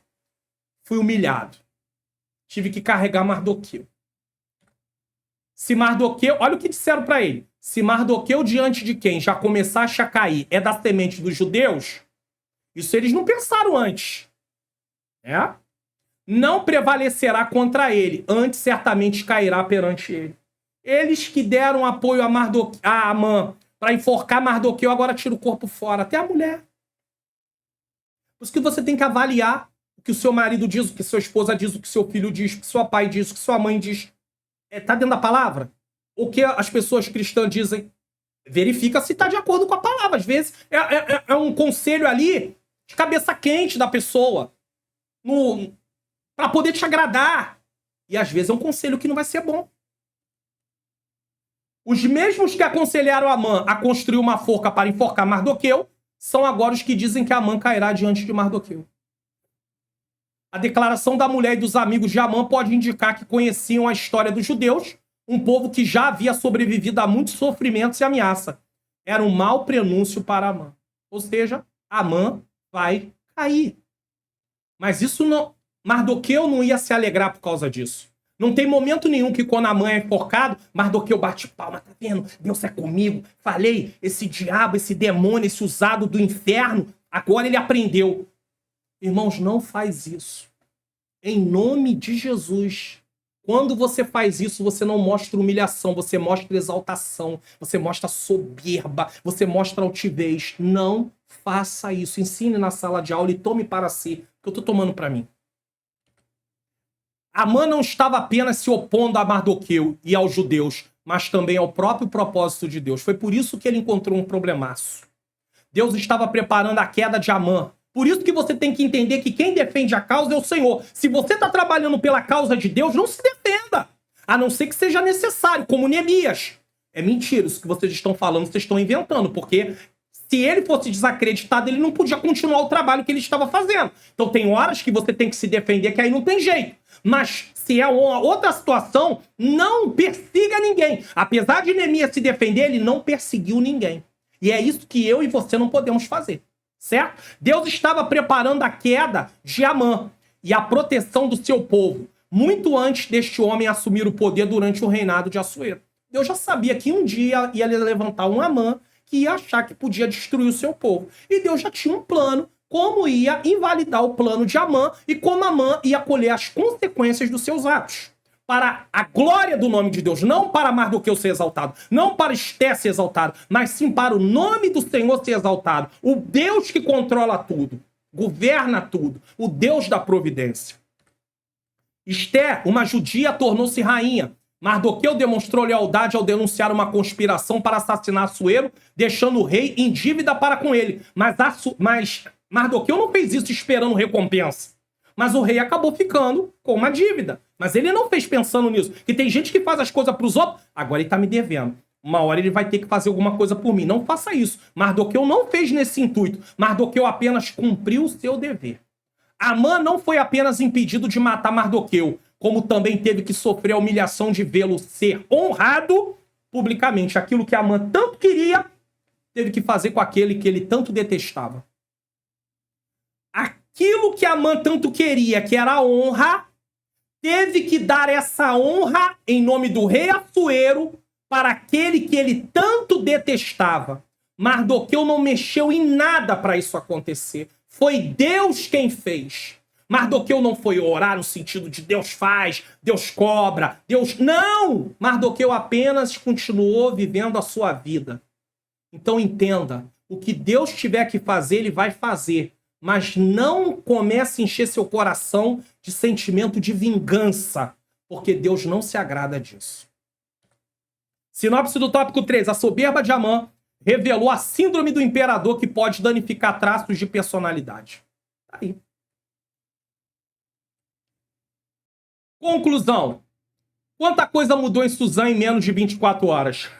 Fui humilhado. Tive que carregar Mardoqueu. Se Mardoqueu... Olha o que disseram para ele. Se Mardoqueu, diante de quem já começaste a cair, é da semente dos judeus, isso eles não pensaram antes. Não prevalecerá contra ele, antes certamente cairá perante ele. Eles que deram apoio a Amã para enforcar Mardoqueu, agora tira o corpo fora. Até a mulher. Por isso que você tem que avaliar o que o seu marido diz, o que sua esposa diz, o que seu filho diz, o que seu pai diz, o que sua mãe diz. Tá dentro da palavra? O que as pessoas cristãs dizem? Verifica se está de acordo com a palavra. Às vezes é um conselho ali de cabeça quente da pessoa. Para poder te agradar. E às vezes é um conselho que não vai ser bom. Os mesmos que aconselharam Amã a construir uma forca para enforcar Mardoqueu são agora os que dizem que Amã cairá diante de Mardoqueu. A declaração da mulher e dos amigos de Amã pode indicar que conheciam a história dos judeus, um povo que já havia sobrevivido a muitos sofrimentos e ameaça. Era um mau prenúncio para Amã. Ou seja, Amã vai cair. Mas isso não... Mardoqueu não ia se alegrar por causa disso. Não tem momento nenhum que quando Amã é enforcado, Mardoqueu bate palma, tá vendo? Deus é comigo. Falei, esse diabo, esse demônio, esse usado do inferno, agora ele aprendeu. Irmãos, não faz isso. Em nome de Jesus. Quando você faz isso, você não mostra humilhação, você mostra exaltação, você mostra soberba, você mostra altivez. Não faça isso. Ensine na sala de aula e tome para si, que eu estou tomando para mim. Amã não estava apenas se opondo a Mardoqueu e aos judeus, mas também ao próprio propósito de Deus. Foi por isso que ele encontrou um problemaço. Deus estava preparando a queda de Amã. Por isso que você tem que entender que quem defende a causa é o Senhor. Se você está trabalhando pela causa de Deus, não se defenda. A não ser que seja necessário, como Neemias. É mentira isso que vocês estão falando, vocês estão inventando, porque se ele fosse desacreditado, ele não podia continuar o trabalho que ele estava fazendo. Então tem horas que você tem que se defender, que aí não tem jeito. Mas se é uma outra situação, não persiga ninguém. Apesar de Neemias se defender, ele não perseguiu ninguém. E é isso que eu e você não podemos fazer. Certo? Deus estava preparando a queda de Amã e a proteção do seu povo, muito antes deste homem assumir o poder durante o reinado de Assuero. Deus já sabia que um dia ia levantar um Amã que ia achar que podia destruir o seu povo. E Deus já tinha um plano, como ia invalidar o plano de Amã e como Amã ia colher as consequências dos seus atos. Para a glória do nome de Deus, não para Mardoqueu ser exaltado, não para Esté ser exaltado, mas sim para o nome do Senhor ser exaltado. O Deus que controla tudo, governa tudo, o Deus da providência. Esté, uma judia, tornou-se rainha. Mardoqueu demonstrou lealdade ao denunciar uma conspiração para assassinar Assuero, deixando o rei em dívida para com ele. Mas Mardoqueu não fez isso esperando recompensa. Mas o rei acabou ficando com uma dívida. Mas ele não fez pensando nisso. Que tem gente que faz as coisas para os outros, agora ele está me devendo. Uma hora ele vai ter que fazer alguma coisa por mim. Não faça isso. Mardoqueu não fez nesse intuito. Mardoqueu apenas cumpriu o seu dever. Amã não foi apenas impedido de matar Mardoqueu, como também teve que sofrer a humilhação de vê-lo ser honrado publicamente. Aquilo que Amã tanto queria, teve que fazer com aquele que ele tanto detestava. Aquilo que Amã tanto queria, que era a honra, teve que dar essa honra em nome do rei Assuero para aquele que ele tanto detestava. Mardoqueu não mexeu em nada para isso acontecer. Foi Deus quem fez. Mardoqueu não foi orar no sentido de Deus faz, Deus cobra, Deus... Não! Mardoqueu apenas continuou vivendo a sua vida. Então entenda, o que Deus tiver que fazer, ele vai fazer. Mas não comece a encher seu coração de sentimento de vingança, porque Deus não se agrada disso. Sinopse do tópico 3. A soberba de Amã revelou a síndrome do imperador que pode danificar traços de personalidade. Tá aí. Conclusão. Quanta coisa mudou em Suzã em menos de 24 horas?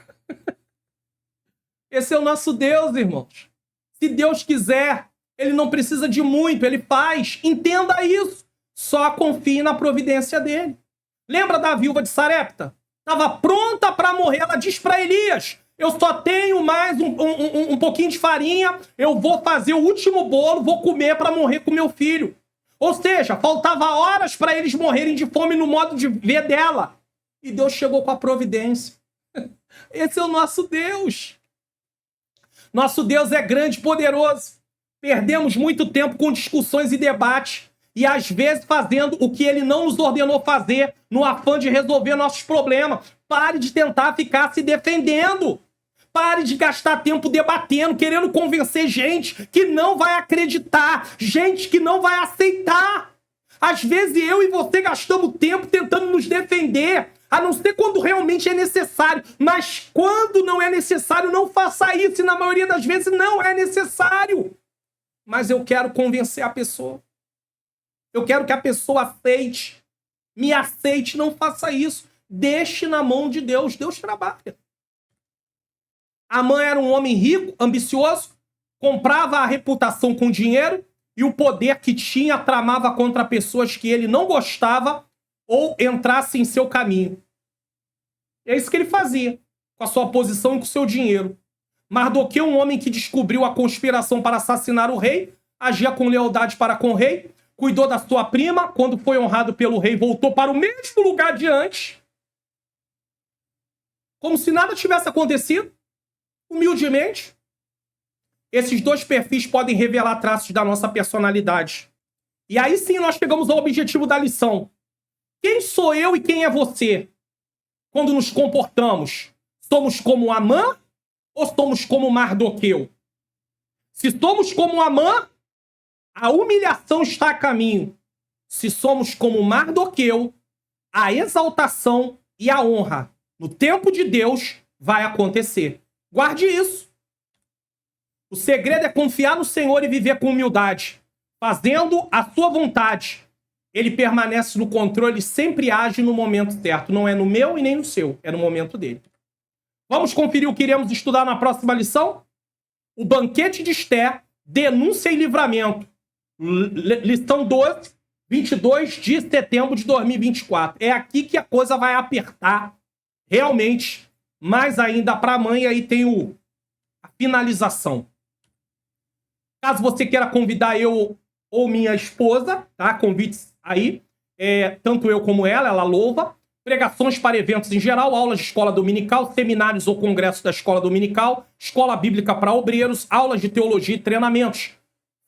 Esse é o nosso Deus, irmãos. Se Deus quiser, ele não precisa de muito, ele faz. Entenda isso. Só confie na providência dele. Lembra da viúva de Sarepta? Estava pronta para morrer. Ela diz para Elias, eu só tenho mais um pouquinho de farinha, eu vou fazer o último bolo, vou comer para morrer com meu filho. Ou seja, faltava horas para eles morrerem de fome no modo de ver dela. E Deus chegou com a providência. Esse é o nosso Deus. Nosso Deus é grande e poderoso. Perdemos muito tempo com discussões e debates e às vezes fazendo o que ele não nos ordenou fazer no afã de resolver nossos problemas. Pare de tentar ficar se defendendo. Pare de gastar tempo debatendo, querendo convencer gente que não vai acreditar, gente que não vai aceitar. Às vezes eu e você gastamos tempo tentando nos defender, a não ser quando realmente é necessário. Mas quando não é necessário, não faça isso. E na maioria das vezes não é necessário. Mas eu quero convencer a pessoa. Eu quero que a pessoa aceite. Me aceite, não faça isso. Deixe na mão de Deus. Deus trabalha. Amã era um homem rico, ambicioso, comprava a reputação com dinheiro e o poder que tinha tramava contra pessoas que ele não gostava ou entrassem em seu caminho. É isso que ele fazia, com a sua posição e com o seu dinheiro. Mardoqueu, um homem que descobriu a conspiração para assassinar o rei, agia com lealdade para com o rei, cuidou da sua prima, quando foi honrado pelo rei, voltou para o mesmo lugar de antes, como se nada tivesse acontecido, humildemente. Esses dois perfis podem revelar traços da nossa personalidade. E aí sim nós chegamos ao objetivo da lição. Quem sou eu e quem é você? Quando nos comportamos, somos como Amã ou somos como Mardoqueu? Se somos como Amã, a humilhação está a caminho. Se somos como Mardoqueu, a exaltação e a honra, no tempo de Deus, vai acontecer. Guarde isso. O segredo é confiar no Senhor e viver com humildade, fazendo a sua vontade. Ele permanece no controle e sempre age no momento certo. Não é no meu e nem no seu, é no momento dele. Vamos conferir o que iremos estudar na próxima lição? O banquete de Esté, denúncia e livramento. Lição 12, 22 de setembro de 2024. É aqui que a coisa vai apertar, realmente, mais ainda para a mãe. Aí tem a finalização. Caso você queira convidar eu ou minha esposa, tá? Convites aí, tanto eu como ela louva. Pregações para eventos em geral, aulas de escola dominical, seminários ou congressos da escola dominical, escola bíblica para obreiros, aulas de teologia e treinamentos.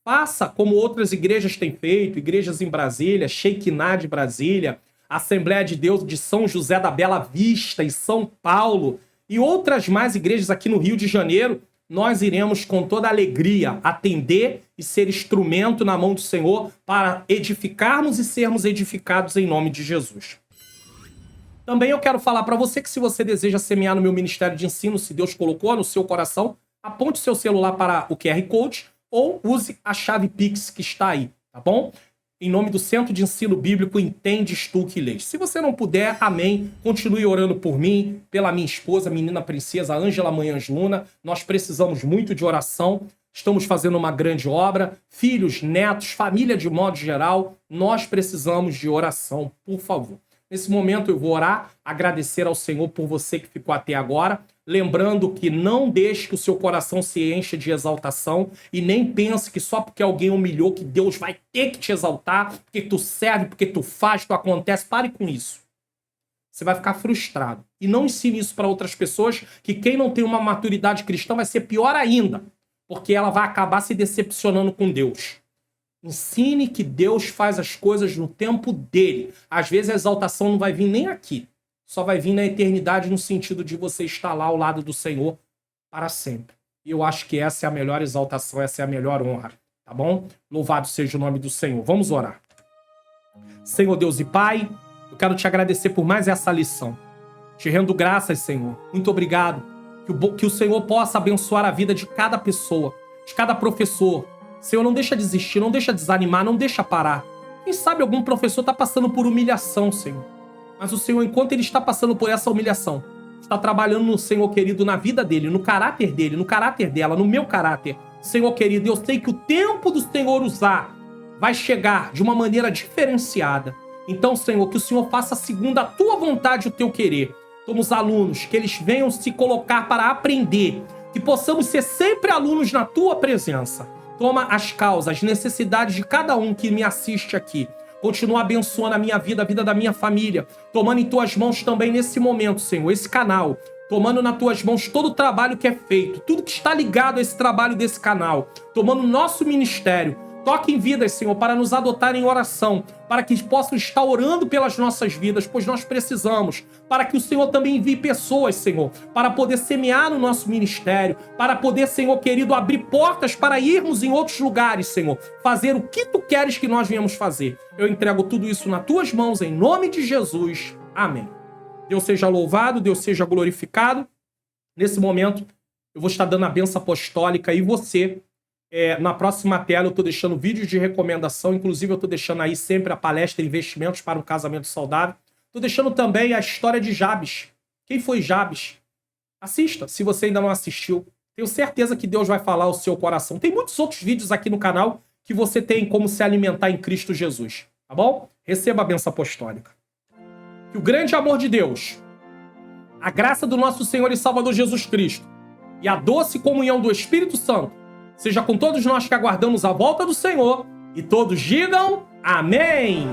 Faça como outras igrejas têm feito, igrejas em Brasília, Shekinah de Brasília, Assembleia de Deus de São José da Bela Vista, em São Paulo, e outras mais igrejas aqui no Rio de Janeiro. Nós iremos com toda alegria atender e ser instrumento na mão do Senhor para edificarmos e sermos edificados em nome de Jesus. Também eu quero falar para você que se você deseja semear no meu ministério de ensino, se Deus colocou no seu coração, aponte seu celular para o QR Code ou use a chave Pix que está aí, tá bom? Em nome do Centro de Ensino Bíblico Entendes Tu que Lês. Se você não puder, amém. Continue orando por mim, pela minha esposa, menina princesa Ângela Manhãs Luna. Nós precisamos muito de oração. Estamos fazendo uma grande obra. Filhos, netos, família de modo geral, nós precisamos de oração, por favor. Nesse momento eu vou orar, agradecer ao Senhor por você que ficou até agora. Lembrando que não deixe que o seu coração se encha de exaltação e nem pense que só porque alguém humilhou que Deus vai ter que te exaltar, porque tu serve, porque tu faz, tu acontece. Pare com isso. Você vai ficar frustrado. E não ensine isso para outras pessoas, que quem não tem uma maturidade cristã vai ser pior ainda, porque ela vai acabar se decepcionando com Deus. Ensine que Deus faz as coisas no tempo dele. Às vezes a exaltação não vai vir nem aqui. Só vai vir na eternidade, no sentido de você estar lá ao lado do Senhor para sempre. E eu acho que essa é a melhor exaltação, essa é a melhor honra. Tá bom? Louvado seja o nome do Senhor. Vamos orar. Senhor Deus e Pai, eu quero te agradecer por mais essa lição. Te rendo graças, Senhor. Muito obrigado. Que o Senhor possa abençoar a vida de cada pessoa, de cada professor. Senhor, não deixa desistir, não deixa desanimar, não deixa parar. Quem sabe algum professor está passando por humilhação, Senhor. Mas o Senhor, enquanto ele está passando por essa humilhação, está trabalhando no Senhor querido, na vida dele, no caráter dele, no caráter dela, no meu caráter. Senhor querido, eu sei que o tempo do Senhor usar vai chegar de uma maneira diferenciada. Então, Senhor, que o Senhor faça segundo a tua vontade e o teu querer. Toma os alunos, que eles venham se colocar para aprender, que possamos ser sempre alunos na tua presença. Toma as causas, as necessidades de cada um que me assiste aqui. Continua abençoando a minha vida, a vida da minha família. Tomando em tuas mãos também nesse momento, Senhor, esse canal. Tomando nas tuas mãos todo o trabalho que é feito, tudo que está ligado a esse trabalho desse canal. Tomando o nosso ministério. Toque em vidas, Senhor, para nos adotar em oração, para que possam estar orando pelas nossas vidas, pois nós precisamos, para que o Senhor também envie pessoas, Senhor, para poder semear no nosso ministério, para poder, Senhor querido, abrir portas para irmos em outros lugares, Senhor, fazer o que Tu queres que nós venhamos fazer. Eu entrego tudo isso nas Tuas mãos, em nome de Jesus. Amém. Deus seja louvado, Deus seja glorificado. Nesse momento, eu vou estar dando a bênção apostólica e você... na próxima tela eu estou deixando vídeos de recomendação, inclusive eu estou deixando aí sempre a palestra Investimentos para um Casamento Saudável. Estou deixando também a história de Jabes. Quem foi Jabes? Assista, se você ainda não assistiu. Tenho certeza que Deus vai falar ao seu coração. Tem muitos outros vídeos aqui no canal que você tem como se alimentar em Cristo Jesus. Tá bom? Receba a bênção apostólica. Que o grande amor de Deus, a graça do nosso Senhor e Salvador Jesus Cristo e a doce comunhão do Espírito Santo seja com todos nós que aguardamos a volta do Senhor, e todos digam amém!